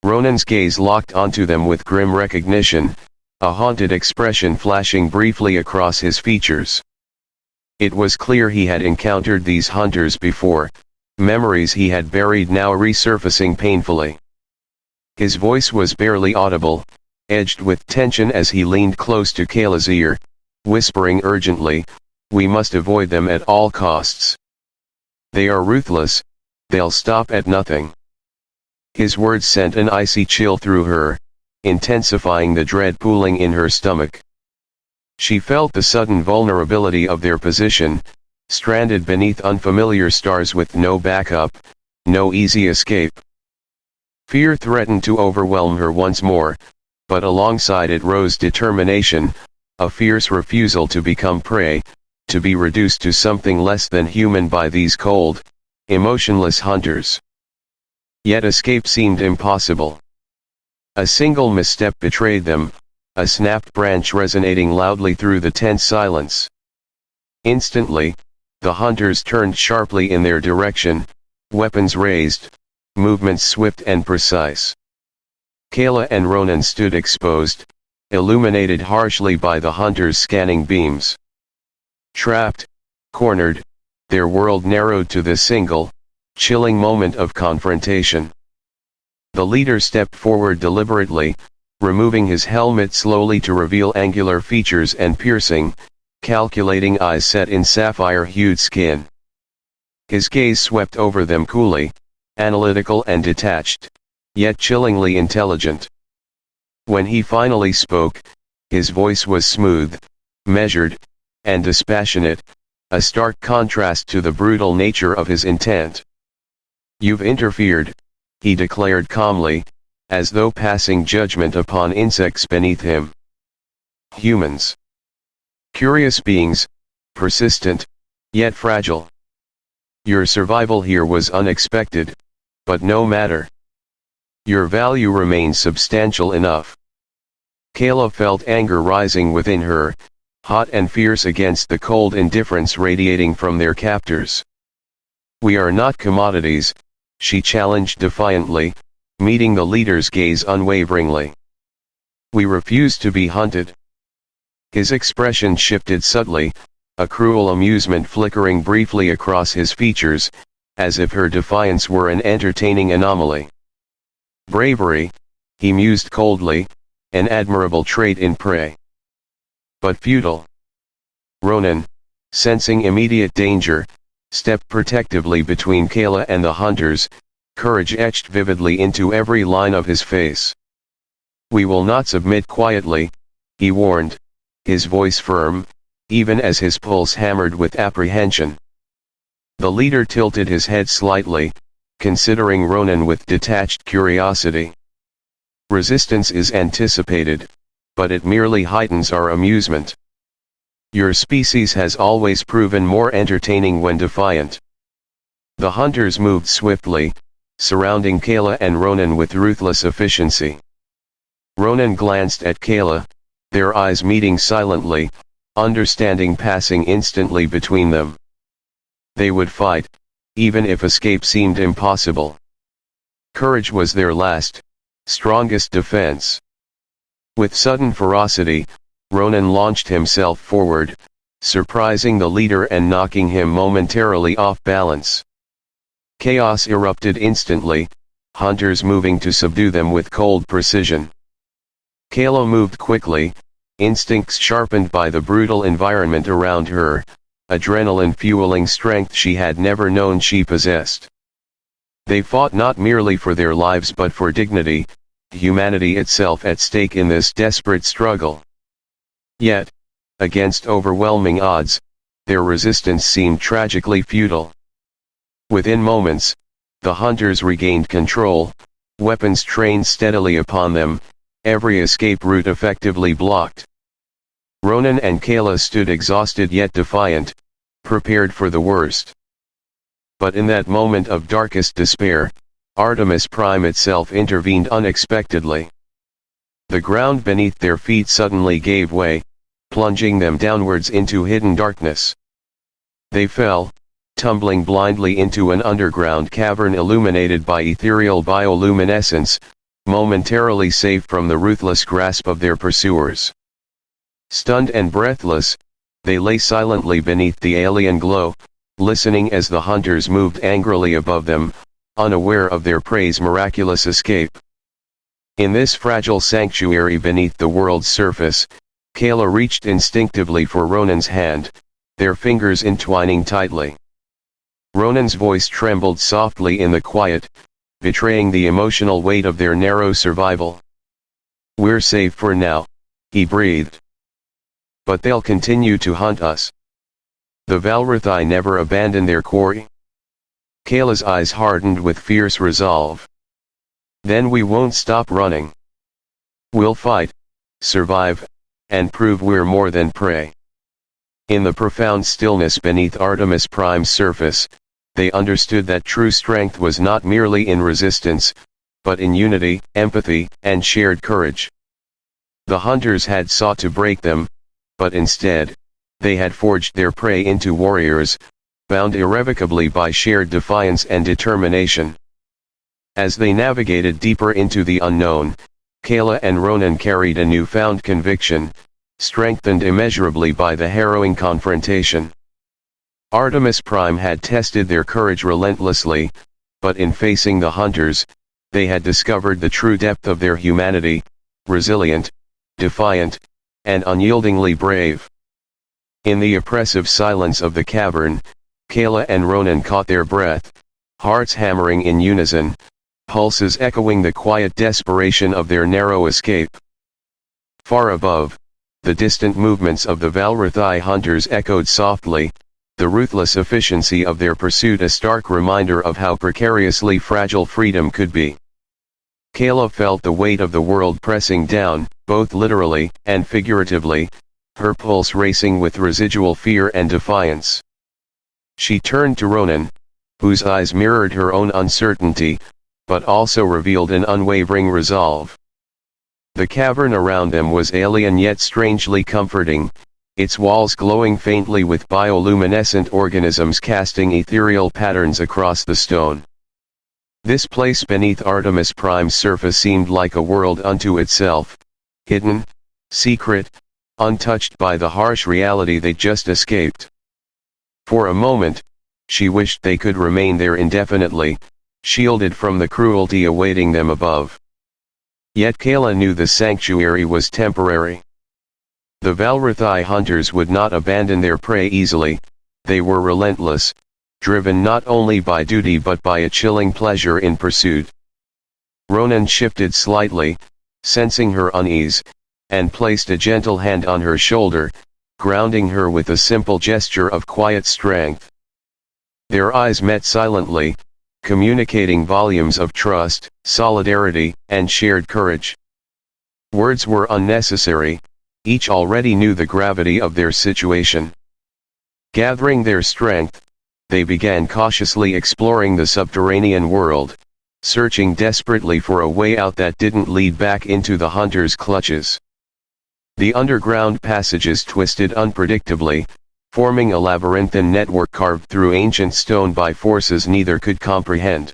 Ronan's gaze locked onto them with grim recognition, a haunted expression flashing briefly across his features. It was clear he had encountered these hunters before, memories he had buried now resurfacing painfully. His voice was barely audible, edged with tension as he leaned close to Kayla's ear, whispering urgently, "We must avoid them at all costs. They are ruthless, they'll stop at nothing." His words sent an icy chill through her, intensifying the dread pooling in her stomach. She felt the sudden vulnerability of their position, stranded beneath unfamiliar stars with no backup, no easy escape. Fear threatened to overwhelm her once more, but alongside it rose determination, a fierce refusal to become prey, to be reduced to something less than human by these cold, emotionless hunters. Yet escape seemed impossible. A single misstep betrayed them, a snapped branch resonating loudly through the tense silence. Instantly, the hunters turned sharply in their direction, weapons raised, movements swift and precise. Kayla and Ronan stood exposed, illuminated harshly by the hunters' scanning beams. Trapped, cornered, their world narrowed to this single, chilling moment of confrontation. The leader stepped forward deliberately, removing his helmet slowly to reveal angular features and piercing, calculating eyes set in sapphire-hued skin. His gaze swept over them coolly, analytical and detached, yet chillingly intelligent. When he finally spoke, his voice was smooth, measured, and dispassionate, a stark contrast to the brutal nature of his intent. "You've interfered," he declared calmly, as though passing judgment upon insects beneath him. Humans. Curious beings, persistent, yet fragile. Your survival here was unexpected, but no matter. Your value remains substantial enough. Kayla felt anger rising within her, hot and fierce against the cold indifference radiating from their captors. "We are not commodities," she challenged defiantly, meeting the leader's gaze unwaveringly. "We refuse to be hunted." His expression shifted subtly, a cruel amusement flickering briefly across his features, as if her defiance were an entertaining anomaly. "Bravery," he mused coldly, "an admirable trait in prey. But futile." Ronan, sensing immediate danger, stepped protectively between Kayla and the hunters, courage etched vividly into every line of his face. "We will not submit quietly," he warned, his voice firm, even as his pulse hammered with apprehension. The leader tilted his head slightly, considering Ronan with detached curiosity. "Resistance is anticipated, but it merely heightens our amusement. Your species has always proven more entertaining when defiant." The hunters moved swiftly, surrounding Kayla and Ronan with ruthless efficiency. Ronan glanced at Kayla, their eyes meeting silently, understanding passing instantly between them. They would fight, even if escape seemed impossible. Courage was their last, strongest defense. With sudden ferocity, Ronan launched himself forward, surprising the leader and knocking him momentarily off balance. Chaos erupted instantly, hunters moving to subdue them with cold precision. Kayla moved quickly, instincts sharpened by the brutal environment around her, adrenaline fueling strength she had never known she possessed. They fought not merely for their lives but for dignity, humanity itself at stake in this desperate struggle. Yet, against overwhelming odds, their resistance seemed tragically futile. Within moments, the hunters regained control, weapons trained steadily upon them, every escape route effectively blocked. Ronan and Kayla stood exhausted yet defiant, prepared for the worst. But in that moment of darkest despair, Artemis Prime itself intervened unexpectedly. The ground beneath their feet suddenly gave way, plunging them downwards into hidden darkness. They fell, tumbling blindly into an underground cavern illuminated by ethereal bioluminescence, momentarily safe from the ruthless grasp of their pursuers. Stunned and breathless, they lay silently beneath the alien glow, listening as the hunters moved angrily above them, unaware of their prey's miraculous escape. In this fragile sanctuary beneath the world's surface, Kayla reached instinctively for Ronan's hand, their fingers entwining tightly. Ronan's voice trembled softly in the quiet, betraying the emotional weight of their narrow survival. "We're safe for now," he breathed. "But they'll continue to hunt us." The Valrathi never abandoned their quarry. Kayla's eyes hardened with fierce resolve. Then we won't stop running. We'll fight, survive, and prove we're more than prey. In the profound stillness beneath Artemis Prime's surface, they understood that true strength was not merely in resistance, but in unity, empathy, and shared courage. The hunters had sought to break them, but instead, they had forged their prey into warriors, bound irrevocably by shared defiance and determination. As they navigated deeper into the unknown, Kayla and Ronan carried a newfound conviction, strengthened immeasurably by the harrowing confrontation. Artemis Prime had tested their courage relentlessly, but in facing the hunters, they had discovered the true depth of their humanity, resilient, defiant, and unyieldingly brave. In the oppressive silence of the cavern, Kayla and Ronan caught their breath, hearts hammering in unison, pulses echoing the quiet desperation of their narrow escape. Far above, the distant movements of the Valrathi hunters echoed softly, the ruthless efficiency of their pursuit a stark reminder of how precariously fragile freedom could be. Kayla felt the weight of the world pressing down, both literally and figuratively, her pulse racing with residual fear and defiance. She turned to Ronan, whose eyes mirrored her own uncertainty, but also revealed an unwavering resolve. The cavern around them was alien yet strangely comforting, its walls glowing faintly with bioluminescent organisms casting ethereal patterns across the stone. This place beneath Artemis Prime's surface seemed like a world unto itself, hidden, secret, untouched by the harsh reality they just escaped. For a moment, she wished they could remain there indefinitely, shielded from the cruelty awaiting them above. Yet Kayla knew the sanctuary was temporary. The Valrathi hunters would not abandon their prey easily, they were relentless, driven not only by duty but by a chilling pleasure in pursuit. Ronan shifted slightly, sensing her unease, and placed a gentle hand on her shoulder, grounding her with a simple gesture of quiet strength. Their eyes met silently, communicating volumes of trust, solidarity, and shared courage. Words were unnecessary, each already knew the gravity of their situation. Gathering their strength, they began cautiously exploring the subterranean world, searching desperately for a way out that didn't lead back into the hunters' clutches. The underground passages twisted unpredictably, forming a labyrinthine network carved through ancient stone by forces neither could comprehend.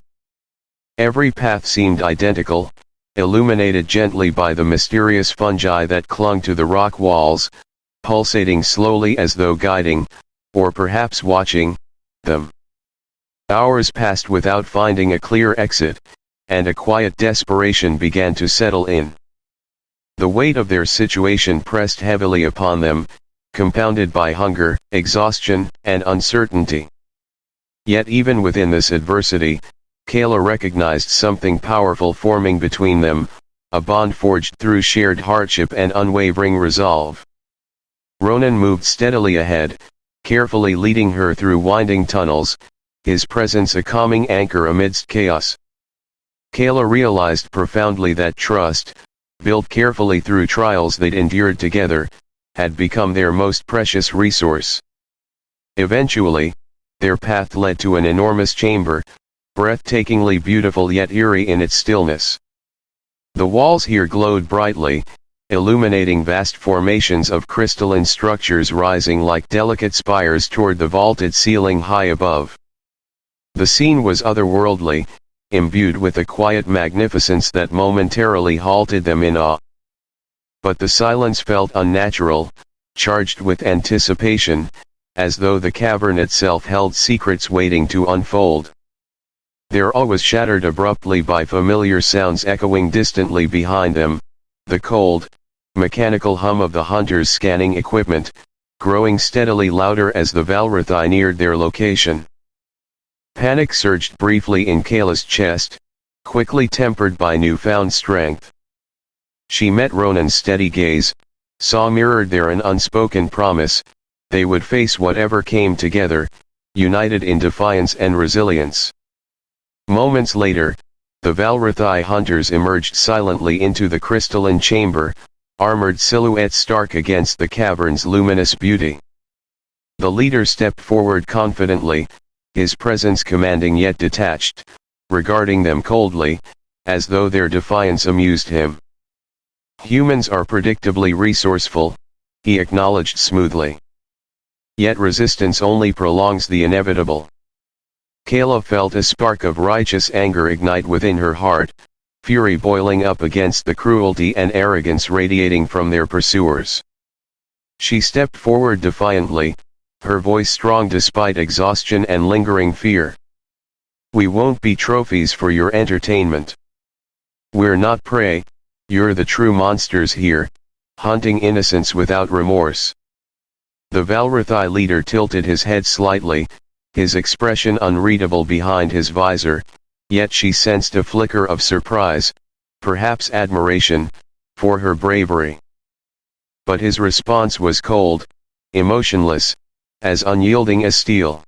Every path seemed identical, illuminated gently by the mysterious fungi that clung to the rock walls, pulsating slowly as though guiding, or perhaps watching, them. Hours passed without finding a clear exit, and a quiet desperation began to settle in. The weight of their situation pressed heavily upon them, compounded by hunger, exhaustion, and uncertainty. Yet even within this adversity, Kayla recognized something powerful forming between them, a bond forged through shared hardship and unwavering resolve. Ronan moved steadily ahead, carefully leading her through winding tunnels, his presence a calming anchor amidst chaos. Kayla realized profoundly that trust, built carefully through trials they'd endured together, had become their most precious resource. Eventually, their path led to an enormous chamber, breathtakingly beautiful yet eerie in its stillness. The walls here glowed brightly, illuminating vast formations of crystalline structures rising like delicate spires toward the vaulted ceiling high above. The scene was otherworldly, imbued with a quiet magnificence that momentarily halted them in awe. But the silence felt unnatural, charged with anticipation, as though the cavern itself held secrets waiting to unfold. Their awe was shattered abruptly by familiar sounds echoing distantly behind them, the cold, mechanical hum of the hunters' scanning equipment, growing steadily louder as the Valrathi neared their location. Panic surged briefly in Kayla's chest, quickly tempered by newfound strength. She met Ronan's steady gaze, saw mirrored there an unspoken promise, they would face whatever came together, united in defiance and resilience. Moments later, the Valrathai hunters emerged silently into the crystalline chamber, armored silhouettes stark against the cavern's luminous beauty. The leader stepped forward confidently, his presence commanding yet detached, regarding them coldly, as though their defiance amused him. "Humans are predictably resourceful," he acknowledged smoothly. "Yet resistance only prolongs the inevitable." Kayla felt a spark of righteous anger ignite within her heart, fury boiling up against the cruelty and arrogance radiating from their pursuers. She stepped forward defiantly, her voice strong despite exhaustion and lingering fear. "We won't be trophies for your entertainment. We're not prey, you're the true monsters here, hunting innocents without remorse." The Valrathai leader tilted his head slightly, his expression unreadable behind his visor, yet she sensed a flicker of surprise, perhaps admiration, for her bravery. But his response was cold, emotionless, as unyielding as steel.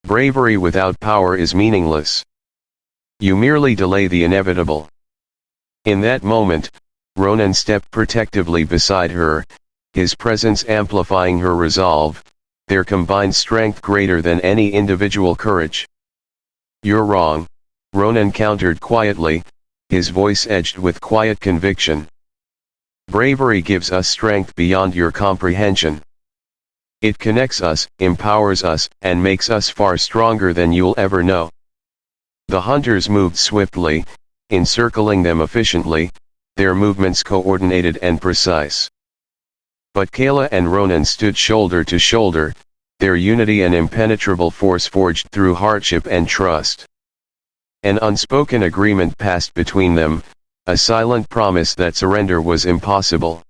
"Bravery without power is meaningless. You merely delay the inevitable." In that moment, Ronan stepped protectively beside her, his presence amplifying her resolve, their combined strength greater than any individual courage. "You're wrong," Ronan countered quietly, his voice edged with quiet conviction. "Bravery gives us strength beyond your comprehension. It connects us, empowers us, and makes us far stronger than you'll ever know." The hunters moved swiftly, encircling them efficiently, their movements coordinated and precise. But Kayla and Ronan stood shoulder to shoulder, their unity an impenetrable force forged through hardship and trust. An unspoken agreement passed between them, a silent promise that surrender was impossible.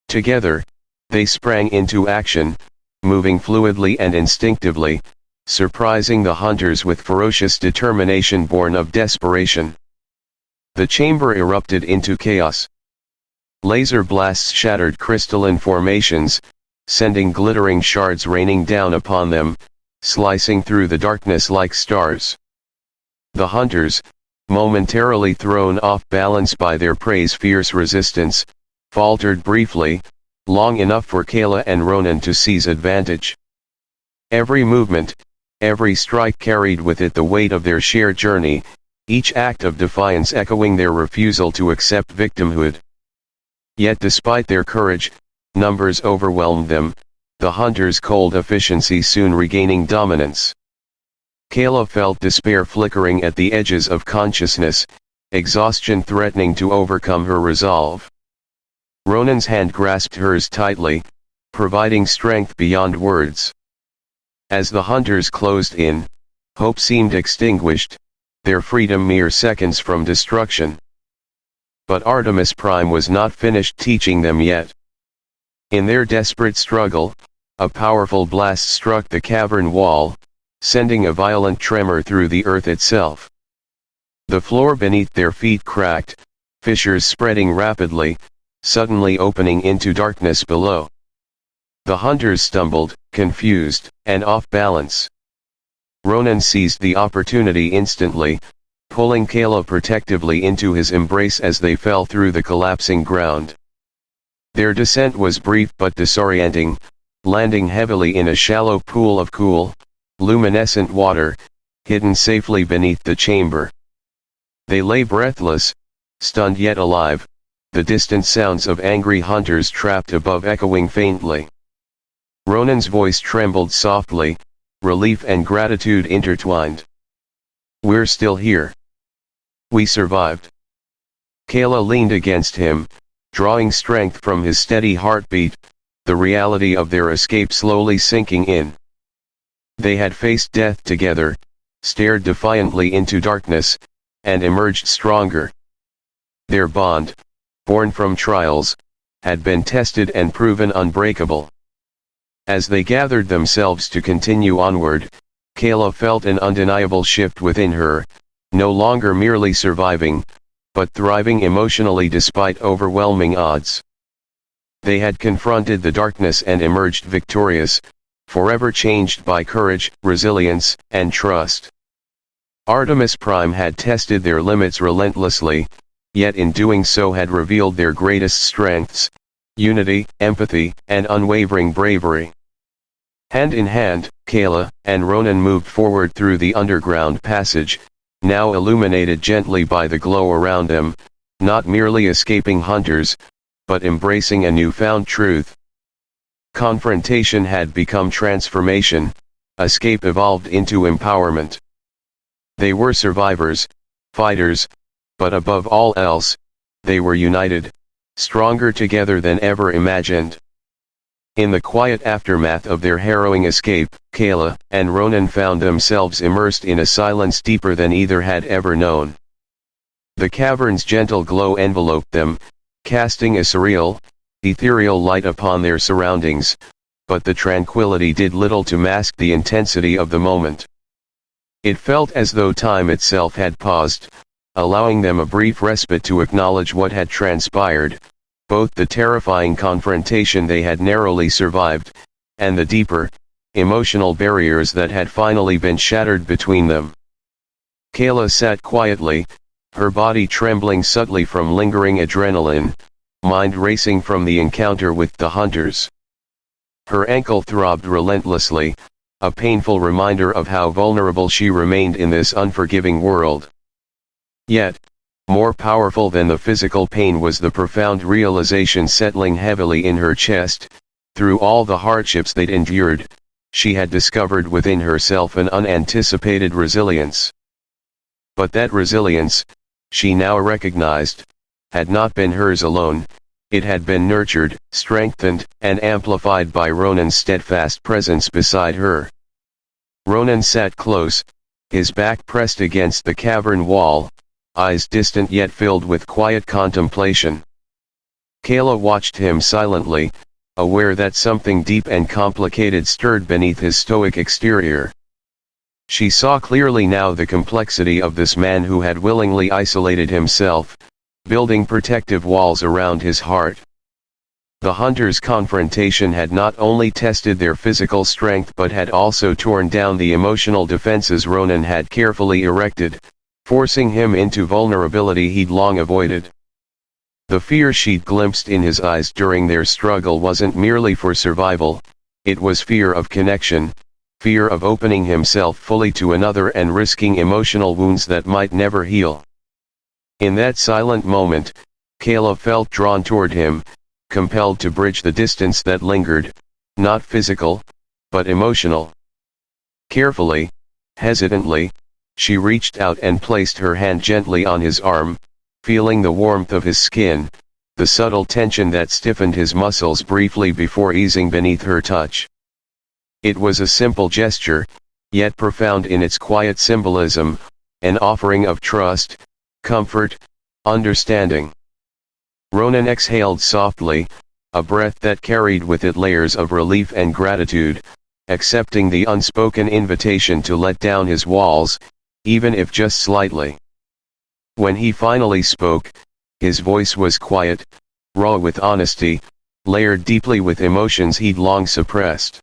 Together, they sprang into action, moving fluidly and instinctively, surprising the hunters with ferocious determination born of desperation. The chamber erupted into chaos. Laser blasts shattered crystalline formations, sending glittering shards raining down upon them, slicing through the darkness like stars. The hunters, momentarily thrown off balance by their prey's fierce resistance, faltered briefly, long enough for Kayla and Ronan to seize advantage. Every movement, every strike carried with it the weight of their shared journey, each act of defiance echoing their refusal to accept victimhood. Yet despite their courage, numbers overwhelmed them, the hunters' cold efficiency soon regaining dominance. Kayla felt despair flickering at the edges of consciousness, exhaustion threatening to overcome her resolve. Ronan's hand grasped hers tightly, providing strength beyond words. As the hunters closed in, hope seemed extinguished, their freedom mere seconds from destruction. But Artemis Prime was not finished teaching them yet. In their desperate struggle, a powerful blast struck the cavern wall, sending a violent tremor through the earth itself. The floor beneath their feet cracked, fissures spreading rapidly, suddenly opening into darkness below. The hunters stumbled, confused, and off balance. Ronan seized the opportunity instantly, pulling Kayla protectively into his embrace as they fell through the collapsing ground. Their descent was brief but disorienting, landing heavily in a shallow pool of cool, luminescent water, hidden safely beneath the chamber. They lay breathless, stunned yet alive, the distant sounds of angry hunters trapped above echoing faintly. Ronan's voice trembled softly, relief and gratitude intertwined. "We're still here. We survived." Kayla leaned against him, drawing strength from his steady heartbeat, the reality of their escape slowly sinking in. They had faced death together, stared defiantly into darkness, and emerged stronger. Their bond, born from trials, had been tested and proven unbreakable. As they gathered themselves to continue onward, Kayla felt an undeniable shift within her, no longer merely surviving, but thriving emotionally despite overwhelming odds. They had confronted the darkness and emerged victorious, forever changed by courage, resilience, and trust. Artemis Prime had tested their limits relentlessly, yet in doing so had revealed their greatest strengths: unity, empathy, and unwavering bravery. Hand in hand, Kayla and Ronan moved forward through the underground passage, now illuminated gently by the glow around them, not merely escaping hunters, but embracing a newfound truth. Confrontation had become transformation, escape evolved into empowerment. They were survivors, fighters, but above all else, they were united, stronger together than ever imagined. In the quiet aftermath of their harrowing escape, Kayla and Ronan found themselves immersed in a silence deeper than either had ever known. The cavern's gentle glow enveloped them, casting a surreal, ethereal light upon their surroundings, but the tranquility did little to mask the intensity of the moment. It felt as though time itself had paused, allowing them a brief respite to acknowledge what had transpired, both the terrifying confrontation they had narrowly survived, and the deeper, emotional barriers that had finally been shattered between them. Kayla sat quietly, her body trembling subtly from lingering adrenaline, mind racing from the encounter with the hunters. Her ankle throbbed relentlessly, a painful reminder of how vulnerable she remained in this unforgiving world. Yet, more powerful than the physical pain was the profound realization settling heavily in her chest: through all the hardships they'd endured, she had discovered within herself an unanticipated resilience. But that resilience, she now recognized, had not been hers alone. It had been nurtured, strengthened, and amplified by Ronan's steadfast presence beside her. Ronan sat close, his back pressed against the cavern wall, eyes distant yet filled with quiet contemplation. Kayla watched him silently, aware that something deep and complicated stirred beneath his stoic exterior. She saw clearly now the complexity of this man who had willingly isolated himself, building protective walls around his heart. The hunters' confrontation had not only tested their physical strength but had also torn down the emotional defenses Ronan had carefully erected, forcing him into vulnerability he'd long avoided. The fear she'd glimpsed in his eyes during their struggle wasn't merely for survival, it was fear of connection, fear of opening himself fully to another and risking emotional wounds that might never heal. In that silent moment, Kayla felt drawn toward him, compelled to bridge the distance that lingered, not physical, but emotional. Carefully, hesitantly, she reached out and placed her hand gently on his arm, feeling the warmth of his skin, the subtle tension that stiffened his muscles briefly before easing beneath her touch. It was a simple gesture, yet profound in its quiet symbolism, an offering of trust, comfort, understanding. Ronan exhaled softly, a breath that carried with it layers of relief and gratitude, accepting the unspoken invitation to let down his walls, even if just slightly. When he finally spoke, his voice was quiet, raw with honesty, layered deeply with emotions he'd long suppressed.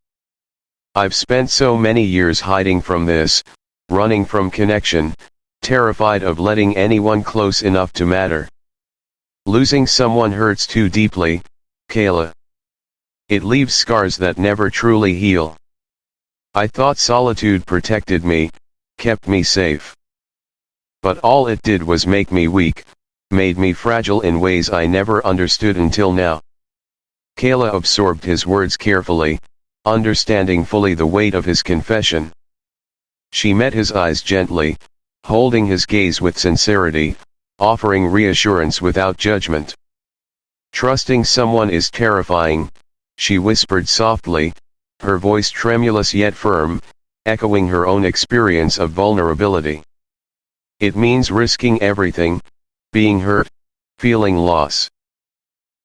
"I've spent so many years hiding from this, running from connection, terrified of letting anyone close enough to matter. Losing someone hurts too deeply, Kayla. It leaves scars that never truly heal. I thought solitude protected me, kept me safe. But all it did was make me weak, made me fragile in ways I never understood until now." Kayla absorbed his words carefully, understanding fully the weight of his confession. She met his eyes gently, holding his gaze with sincerity, offering reassurance without judgment. "Trusting someone is terrifying," she whispered softly, her voice tremulous yet firm, echoing her own experience of vulnerability. "It means risking everything, being hurt, feeling loss.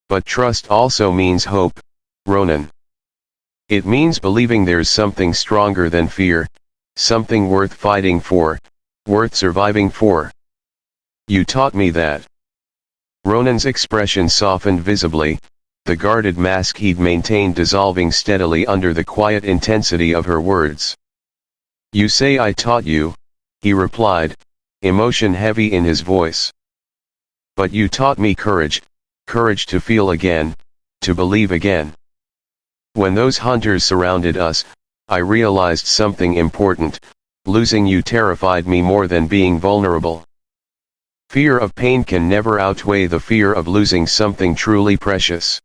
But trust also means hope, Ronan. It means believing there's something stronger than fear, something worth fighting for, worth surviving for. You taught me that." Ronan's expression softened visibly, the guarded mask he'd maintained dissolving steadily under the quiet intensity of her words. "You say I taught you," he replied, emotion heavy in his voice. "But you taught me courage, courage to feel again, to believe again. When those hunters surrounded us, I realized something important: losing you terrified me more than being vulnerable. Fear of pain can never outweigh the fear of losing something truly precious."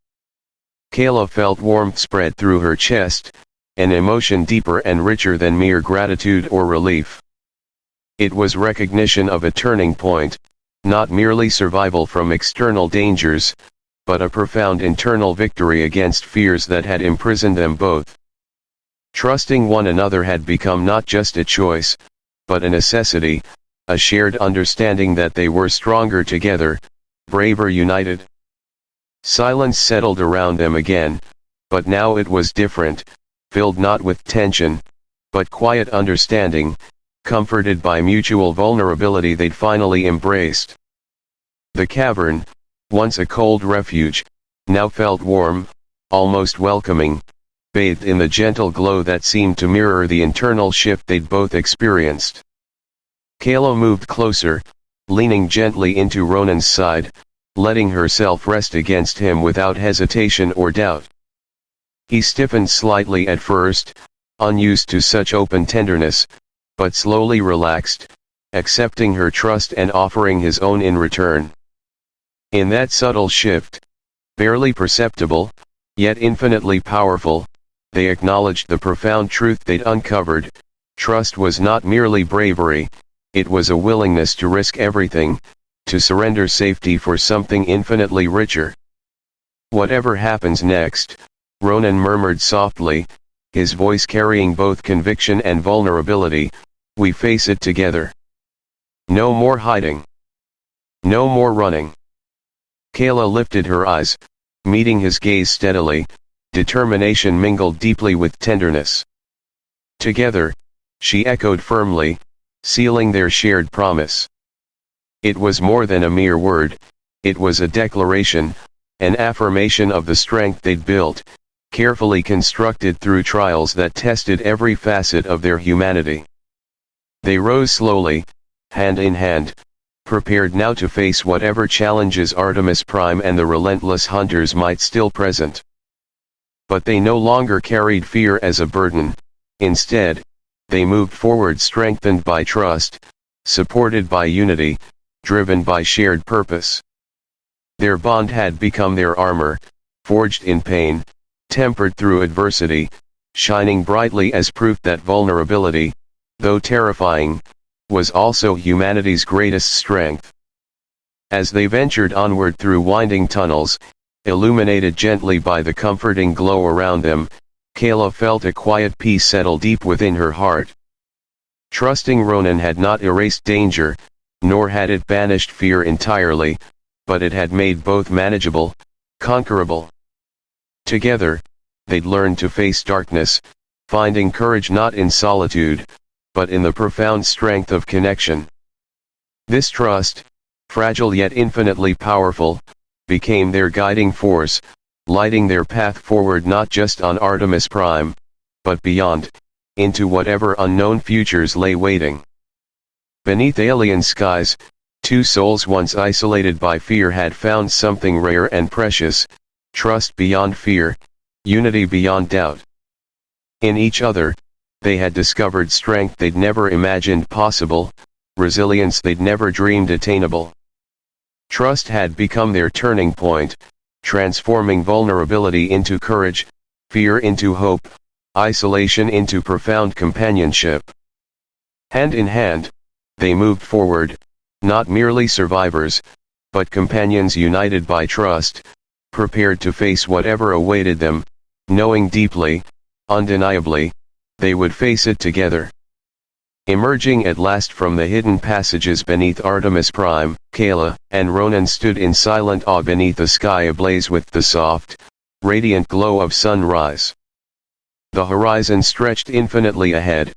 Kayla felt warmth spread through her chest, an emotion deeper and richer than mere gratitude or relief. It was recognition of a turning point, not merely survival from external dangers, but a profound internal victory against fears that had imprisoned them both. Trusting one another had become not just a choice, but a necessity, a shared understanding that they were stronger together, braver united. Silence settled around them again, but now it was different, filled not with tension, but quiet understanding, comforted by mutual vulnerability they'd finally embraced. The cavern, once a cold refuge, now felt warm, almost welcoming, bathed in the gentle glow that seemed to mirror the internal shift they'd both experienced. Kayla moved closer, leaning gently into Ronan's side, letting herself rest against him without hesitation or doubt. He stiffened slightly at first, unused to such open tenderness, but slowly relaxed, accepting her trust and offering his own in return. In that subtle shift, barely perceptible, yet infinitely powerful, they acknowledged the profound truth they'd uncovered: trust was not merely bravery, it was a willingness to risk everything, to surrender safety for something infinitely richer. "Whatever happens next," Ronan murmured softly, his voice carrying both conviction and vulnerability, "we face it together. No more hiding. No more running." Kayla lifted her eyes, meeting his gaze steadily, determination mingled deeply with tenderness. "Together," she echoed firmly, sealing their shared promise. It was more than a mere word, it was a declaration, an affirmation of the strength they'd built, carefully constructed through trials that tested every facet of their humanity. They rose slowly, hand in hand, prepared now to face whatever challenges Artemis Prime and the relentless hunters might still present. But they no longer carried fear as a burden; instead, they moved forward strengthened by trust, supported by unity, driven by shared purpose. Their bond had become their armor, forged in pain, tempered through adversity, shining brightly as proof that vulnerability, though terrifying, was also humanity's greatest strength. As they ventured onward through winding tunnels, illuminated gently by the comforting glow around them, Kayla felt a quiet peace settle deep within her heart. Trusting Ronan had not erased danger, nor had it banished fear entirely, but it had made both manageable, conquerable. Together, they'd learned to face darkness, finding courage not in solitude, but in the profound strength of connection. This trust, fragile yet infinitely powerful, became their guiding force, lighting their path forward not just on Artemis Prime, but beyond, into whatever unknown futures lay waiting. Beneath alien skies, two souls once isolated by fear had found something rare and precious: trust beyond fear, unity beyond doubt. In each other, they had discovered strength they'd never imagined possible, resilience they'd never dreamed attainable. Trust had become their turning point, transforming vulnerability into courage, fear into hope, isolation into profound companionship. Hand in hand, they moved forward, not merely survivors, but companions united by trust, prepared to face whatever awaited them, knowing deeply, undeniably, they would face it together. Emerging at last from the hidden passages beneath Artemis Prime, Kayla and Ronan stood in silent awe beneath a sky ablaze with the soft, radiant glow of sunrise. The horizon stretched infinitely ahead,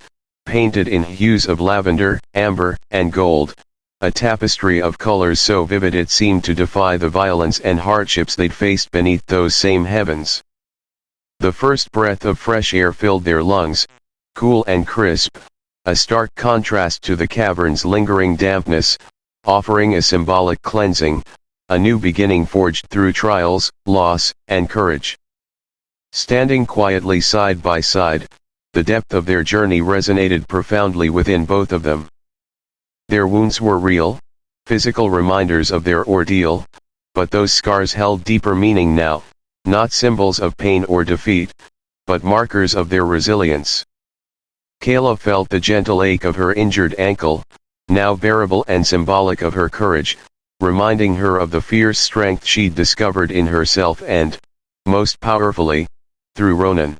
painted in hues of lavender, amber, and gold, a tapestry of colors so vivid it seemed to defy the violence and hardships they'd faced beneath those same heavens. The first breath of fresh air filled their lungs, cool and crisp, a stark contrast to the cavern's lingering dampness, offering a symbolic cleansing, a new beginning forged through trials, loss, and courage. Standing quietly side by side, the depth of their journey resonated profoundly within both of them. Their wounds were real, physical reminders of their ordeal, but those scars held deeper meaning now, not symbols of pain or defeat, but markers of their resilience. Kayla felt the gentle ache of her injured ankle, now bearable and symbolic of her courage, reminding her of the fierce strength she'd discovered in herself and, most powerfully, through Ronan.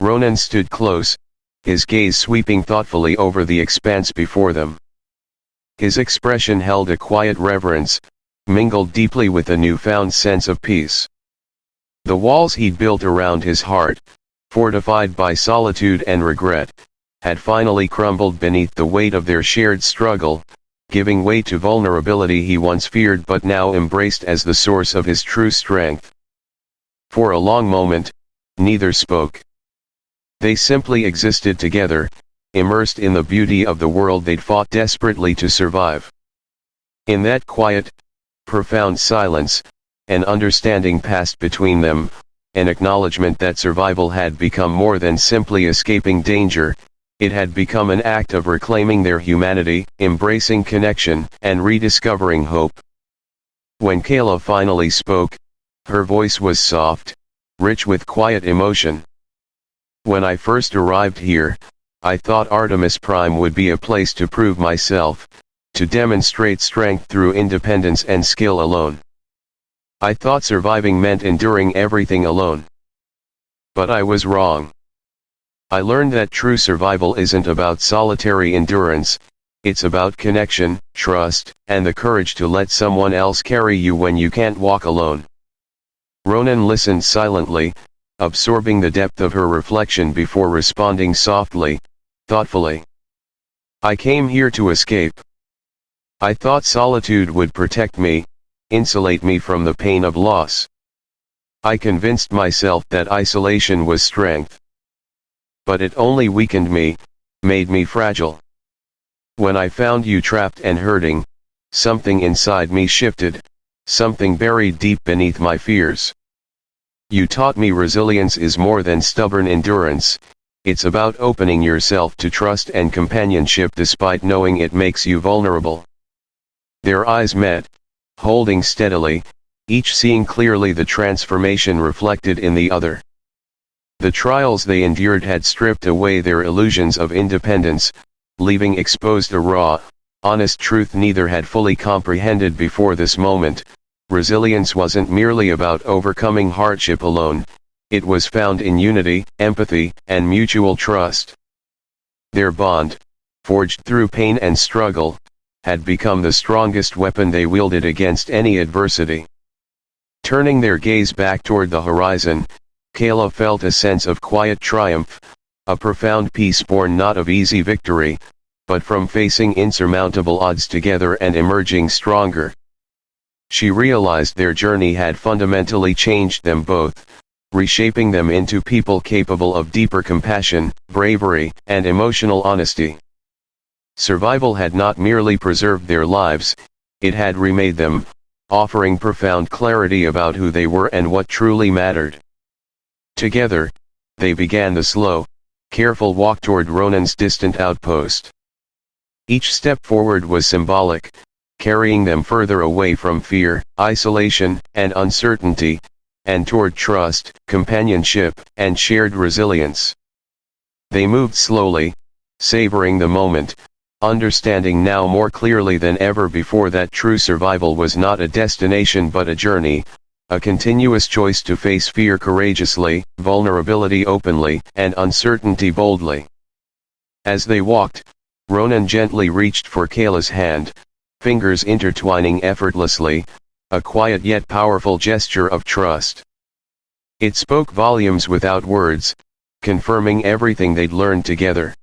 Ronan stood close, his gaze sweeping thoughtfully over the expanse before them. His expression held a quiet reverence, mingled deeply with a newfound sense of peace. The walls he'd built around his heart, fortified by solitude and regret, had finally crumbled beneath the weight of their shared struggle, giving way to vulnerability he once feared but now embraced as the source of his true strength. For a long moment, neither spoke. They simply existed together, immersed in the beauty of the world they'd fought desperately to survive. In that quiet, profound silence, an understanding passed between them, an acknowledgement that survival had become more than simply escaping danger, it had become an act of reclaiming their humanity, embracing connection, and rediscovering hope. When Kayla finally spoke, her voice was soft, rich with quiet emotion. When I first arrived here, I thought Artemis Prime would be a place to prove myself, to demonstrate strength through independence and skill alone. I thought surviving meant enduring everything alone. But I was wrong. I learned that true survival isn't about solitary endurance, it's about connection, trust, and the courage to let someone else carry you when you can't walk alone. Ronan listened silently, absorbing the depth of her reflection before responding softly, thoughtfully. I came here to escape. I thought solitude would protect me, insulate me from the pain of loss. I convinced myself that isolation was strength. But it only weakened me, made me fragile. When I found you trapped and hurting, something inside me shifted, something buried deep beneath my fears. You taught me resilience is more than stubborn endurance, it's about opening yourself to trust and companionship despite knowing it makes you vulnerable. Their eyes met, holding steadily, each seeing clearly the transformation reflected in the other. The trials they endured had stripped away their illusions of independence, leaving exposed a raw, honest truth neither had fully comprehended before this moment. Resilience wasn't merely about overcoming hardship alone, it was found in unity, empathy, and mutual trust. Their bond, forged through pain and struggle, had become the strongest weapon they wielded against any adversity. Turning their gaze back toward the horizon, Kayla felt a sense of quiet triumph, a profound peace born not of easy victory, but from facing insurmountable odds together and emerging stronger. She realized their journey had fundamentally changed them both, reshaping them into people capable of deeper compassion, bravery, and emotional honesty. Survival had not merely preserved their lives, it had remade them, offering profound clarity about who they were and what truly mattered. Together, they began the slow, careful walk toward Ronan's distant outpost. Each step forward was symbolic, carrying them further away from fear, isolation, and uncertainty, and toward trust, companionship, and shared resilience. They moved slowly, savoring the moment, understanding now more clearly than ever before that true survival was not a destination but a journey, a continuous choice to face fear courageously, vulnerability openly, and uncertainty boldly. As they walked, Ronan gently reached for Kayla's hand, fingers intertwining effortlessly, a quiet yet powerful gesture of trust. It spoke volumes without words, confirming everything they'd learned together.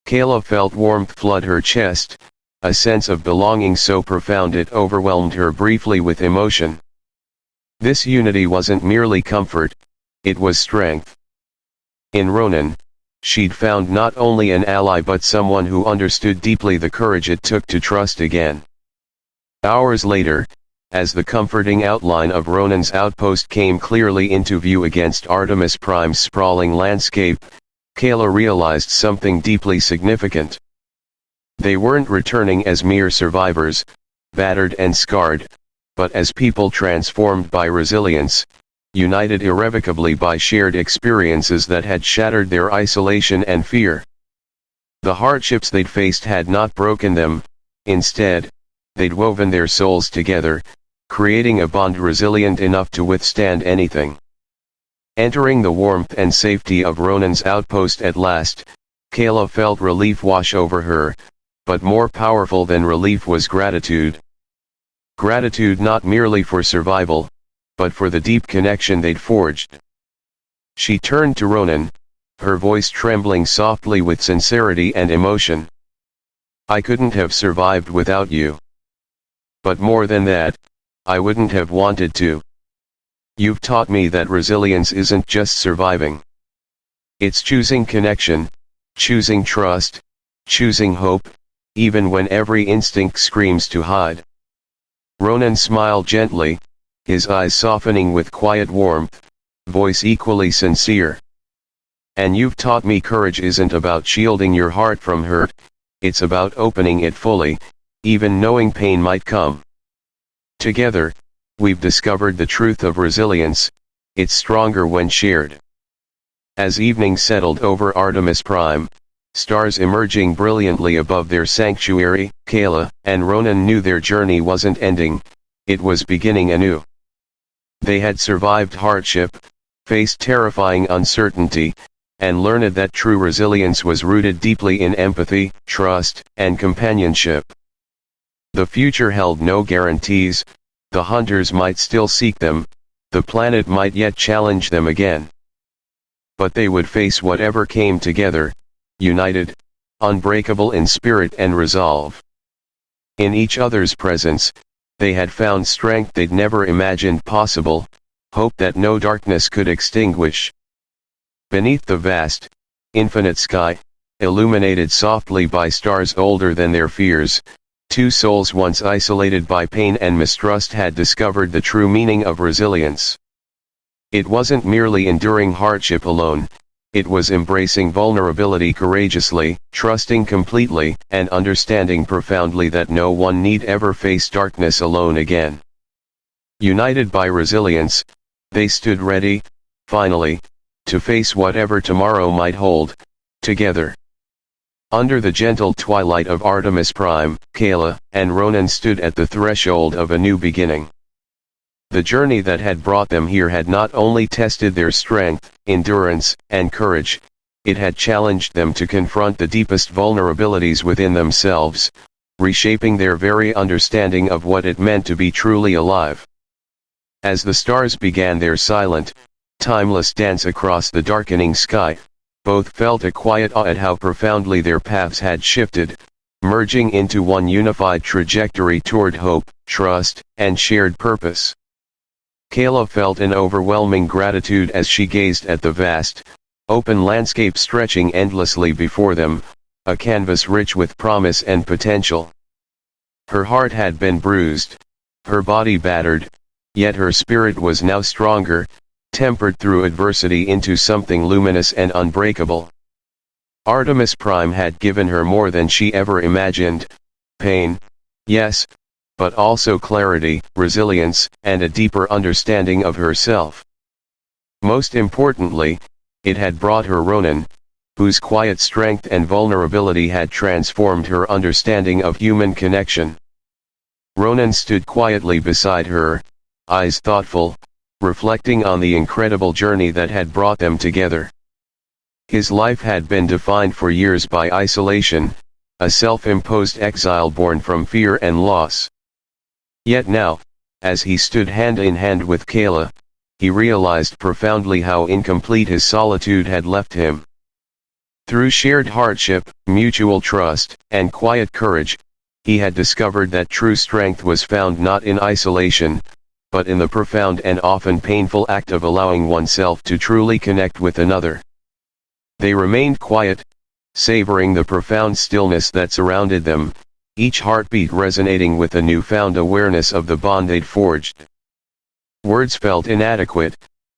Kayla felt warmth flood her chest, a sense of belonging so profound it overwhelmed her briefly with emotion. This unity wasn't merely comfort, it was strength. In Ronan, she'd found not only an ally but someone who understood deeply the courage it took to trust again. Hours later, as the comforting outline of Ronan's outpost came clearly into view against Artemis Prime's sprawling landscape, Kayla realized something deeply significant. They weren't returning as mere survivors, battered and scarred, but as people transformed by resilience, united irrevocably by shared experiences that had shattered their isolation and fear. The hardships they'd faced had not broken them, instead, they'd woven their souls together, creating a bond resilient enough to withstand anything. Entering the warmth and safety of Ronan's outpost at last, Kayla felt relief wash over her, but more powerful than relief was gratitude. Gratitude not merely for survival, but for the deep connection they'd forged. She turned to Ronan, her voice trembling softly with sincerity and emotion. "I couldn't have survived without you. But more than that, I wouldn't have wanted to. You've taught me that resilience isn't just surviving. It's choosing connection, choosing trust, choosing hope, even when every instinct screams to hide." Ronan smiled gently, his eyes softening with quiet warmth, voice equally sincere. "And you've taught me courage isn't about shielding your heart from hurt, it's about opening it fully, even knowing pain might come. Together, we've discovered the truth of resilience, it's stronger when shared." As evening settled over Artemis Prime, stars emerging brilliantly above their sanctuary, Kayla and Ronan knew their journey wasn't ending, it was beginning anew. They had survived hardship, faced terrifying uncertainty, and learned that true resilience was rooted deeply in empathy, trust, and companionship. The future held no guarantees, the hunters might still seek them, the planet might yet challenge them again. But they would face whatever came together, united, unbreakable in spirit and resolve. In each other's presence, they had found strength they'd never imagined possible, hope that no darkness could extinguish. Beneath the vast, infinite sky, illuminated softly by stars older than their fears, two souls once isolated by pain and mistrust had discovered the true meaning of resilience. It wasn't merely enduring hardship alone, it was embracing vulnerability courageously, trusting completely, and understanding profoundly that no one need ever face darkness alone again. United by resilience, they stood ready, finally, to face whatever tomorrow might hold, together. Under the gentle twilight of Artemis Prime, Kayla and Ronan stood at the threshold of a new beginning. The journey that had brought them here had not only tested their strength, endurance, and courage, it had challenged them to confront the deepest vulnerabilities within themselves, reshaping their very understanding of what it meant to be truly alive. As the stars began their silent, timeless dance across the darkening sky, both felt a quiet awe at how profoundly their paths had shifted, merging into one unified trajectory toward hope, trust, and shared purpose. Kayla felt an overwhelming gratitude as she gazed at the vast, open landscape stretching endlessly before them, a canvas rich with promise and potential. Her heart had been bruised, her body battered, yet her spirit was now stronger, tempered through adversity into something luminous and unbreakable. Artemis Prime had given her more than she ever imagined: pain, yes, but also clarity, resilience, and a deeper understanding of herself. Most importantly, it had brought her Ronan, whose quiet strength and vulnerability had transformed her understanding of human connection. Ronan stood quietly beside her, eyes thoughtful, reflecting on the incredible journey that had brought them together. His life had been defined for years by isolation, a self-imposed exile born from fear and loss. Yet now, as he stood hand in hand with Kayla, he realized profoundly how incomplete his solitude had left him. Through shared hardship, mutual trust, and quiet courage, he had discovered that true strength was found not in isolation, but in the profound and often painful act of allowing oneself to truly connect with another. They remained quiet, savoring the profound stillness that surrounded them, each heartbeat resonating with a newfound awareness of the bond they'd forged. Words felt inadequate,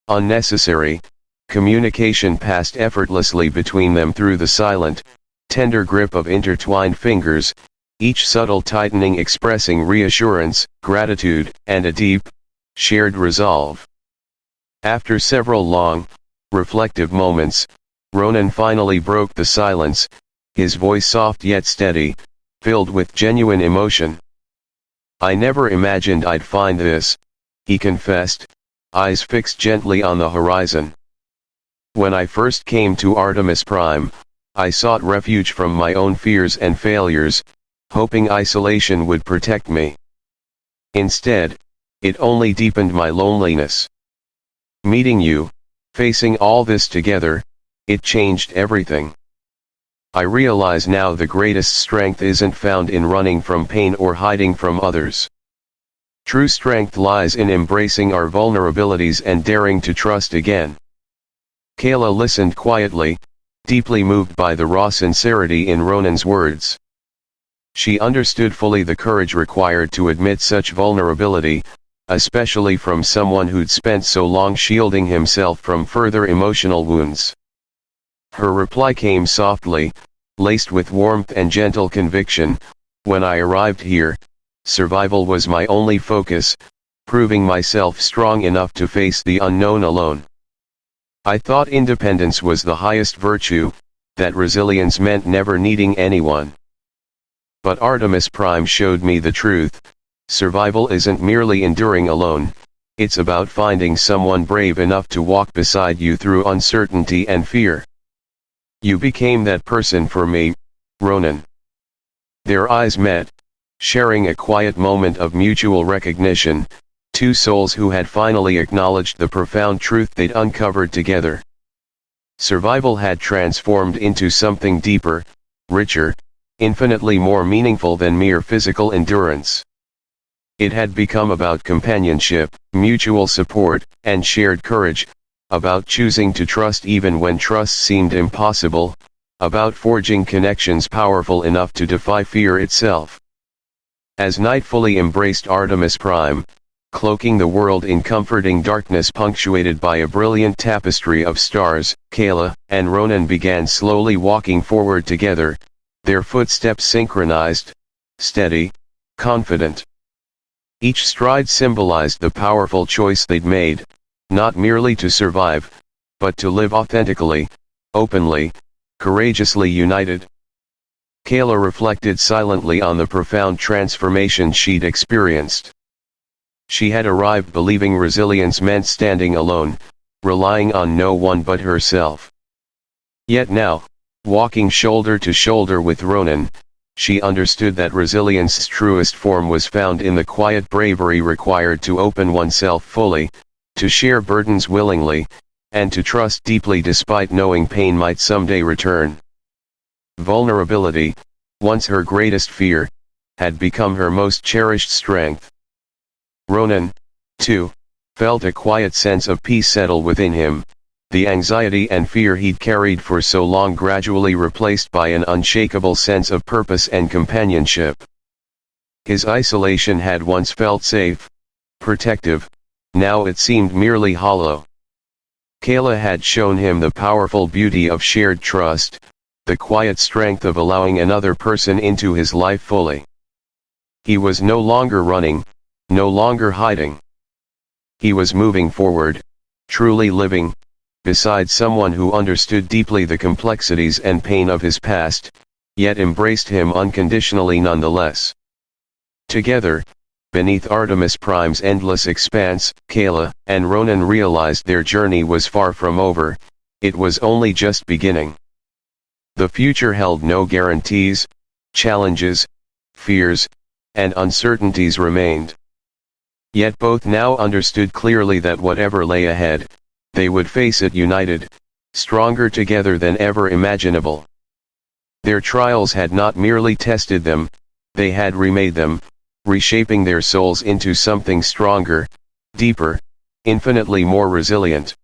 unnecessary, communication passed effortlessly between them through the silent, tender grip of intertwined fingers, each subtle tightening expressing reassurance, gratitude, and a deep, shared resolve. After several long, reflective moments, Ronan finally broke the silence, his voice soft yet steady, filled with genuine emotion. "I never imagined I'd find this," he confessed, eyes fixed gently on the horizon. "When I first came to Artemis Prime, I sought refuge from my own fears and failures, hoping isolation would protect me. Instead, it only deepened my loneliness. Meeting you, facing all this together, it changed everything. I realize now the greatest strength isn't found in running from pain or hiding from others. True strength lies in embracing our vulnerabilities and daring to trust again." Kayla listened quietly, deeply moved by the raw sincerity in Ronan's words. She understood fully the courage required to admit such vulnerability, especially from someone who'd spent so long shielding himself from further emotional wounds. Her reply came softly, laced with warmth and gentle conviction. "When I arrived here, survival was my only focus, proving myself strong enough to face the unknown alone. I thought independence was the highest virtue, that resilience meant never needing anyone. But Artemis Prime showed me the truth. Survival isn't merely enduring alone, it's about finding someone brave enough to walk beside you through uncertainty and fear. You became that person for me, Ronan." Their eyes met, sharing a quiet moment of mutual recognition, two souls who had finally acknowledged the profound truth they'd uncovered together. Survival had transformed into something deeper, richer, infinitely more meaningful than mere physical endurance. It had become about companionship, mutual support, and shared courage, about choosing to trust even when trust seemed impossible, about forging connections powerful enough to defy fear itself. As night fully embraced Artemis Prime, cloaking the world in comforting darkness punctuated by a brilliant tapestry of stars, Kayla and Ronan began slowly walking forward together, their footsteps synchronized, steady, confident. Each stride symbolized the powerful choice they'd made, not merely to survive, but to live authentically, openly, courageously united. Kayla reflected silently on the profound transformation she'd experienced. She had arrived believing resilience meant standing alone, relying on no one but herself. Yet now, walking shoulder to shoulder with Ronan, she understood that resilience's truest form was found in the quiet bravery required to open oneself fully, to share burdens willingly, and to trust deeply despite knowing pain might someday return. Vulnerability, once her greatest fear, had become her most cherished strength. Ronan, too, felt a quiet sense of peace settle within him, the anxiety and fear he'd carried for so long gradually replaced by an unshakable sense of purpose and companionship. His isolation had once felt safe, protective, now it seemed merely hollow. Kayla had shown him the powerful beauty of shared trust, the quiet strength of allowing another person into his life fully. He was no longer running, no longer hiding. He was moving forward, truly living, beside someone who understood deeply the complexities and pain of his past, yet embraced him unconditionally nonetheless. Together, beneath Artemis Prime's endless expanse, Kayla and Ronan realized their journey was far from over, it was only just beginning. The future held no guarantees, challenges, fears, and uncertainties remained. Yet both now understood clearly that whatever lay ahead, they would face it united, stronger together than ever imaginable. Their trials had not merely tested them, they had remade them, reshaping their souls into something stronger, deeper, infinitely more resilient.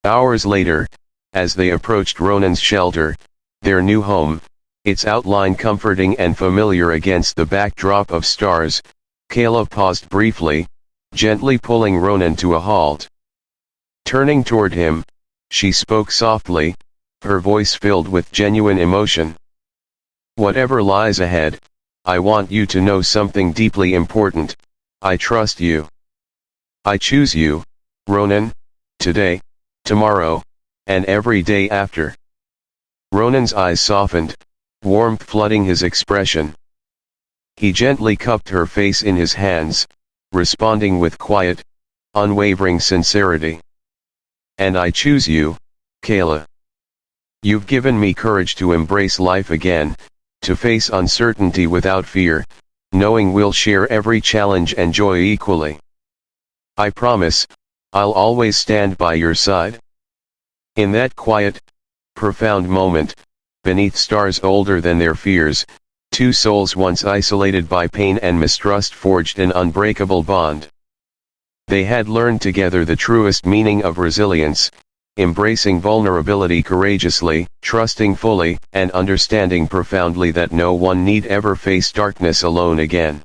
Hours later, as they approached Ronan's shelter, their new home, its outline comforting and familiar against the backdrop of stars, Kayla paused briefly, gently pulling Ronan to a halt. Turning toward him, she spoke softly, her voice filled with genuine emotion. "Whatever lies ahead, I want you to know something deeply important. I trust you. I choose you, Ronan, today, tomorrow, and every day after." Ronan's eyes softened, warmth flooding his expression. He gently cupped her face in his hands, responding with quiet, unwavering sincerity. "And I choose you, Kayla. You've given me courage to embrace life again, to face uncertainty without fear, knowing we'll share every challenge and joy equally. I promise, I'll always stand by your side." In that quiet, profound moment, beneath stars older than their fears, two souls once isolated by pain and mistrust forged an unbreakable bond. They had learned together the truest meaning of resilience, embracing vulnerability courageously, trusting fully, and understanding profoundly that no one need ever face darkness alone again.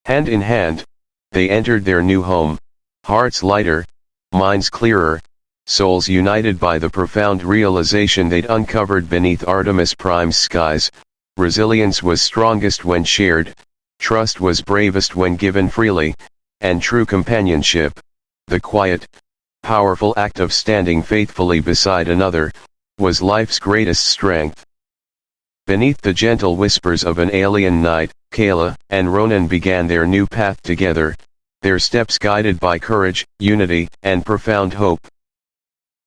Hand in hand, they entered their new home, hearts lighter, minds clearer, souls united by the profound realization they'd uncovered beneath Artemis Prime's skies. Resilience was strongest when shared, trust was bravest when given freely, and true companionship, the quiet, powerful act of standing faithfully beside another, was life's greatest strength. Beneath the gentle whispers of an alien night, Kayla and Ronan began their new path together, their steps guided by courage, unity, and profound hope.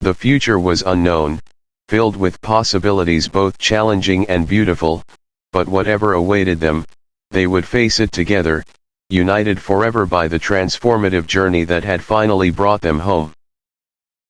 The future was unknown, filled with possibilities both challenging and beautiful, but whatever awaited them, they would face it together, united forever by the transformative journey that had finally brought them home.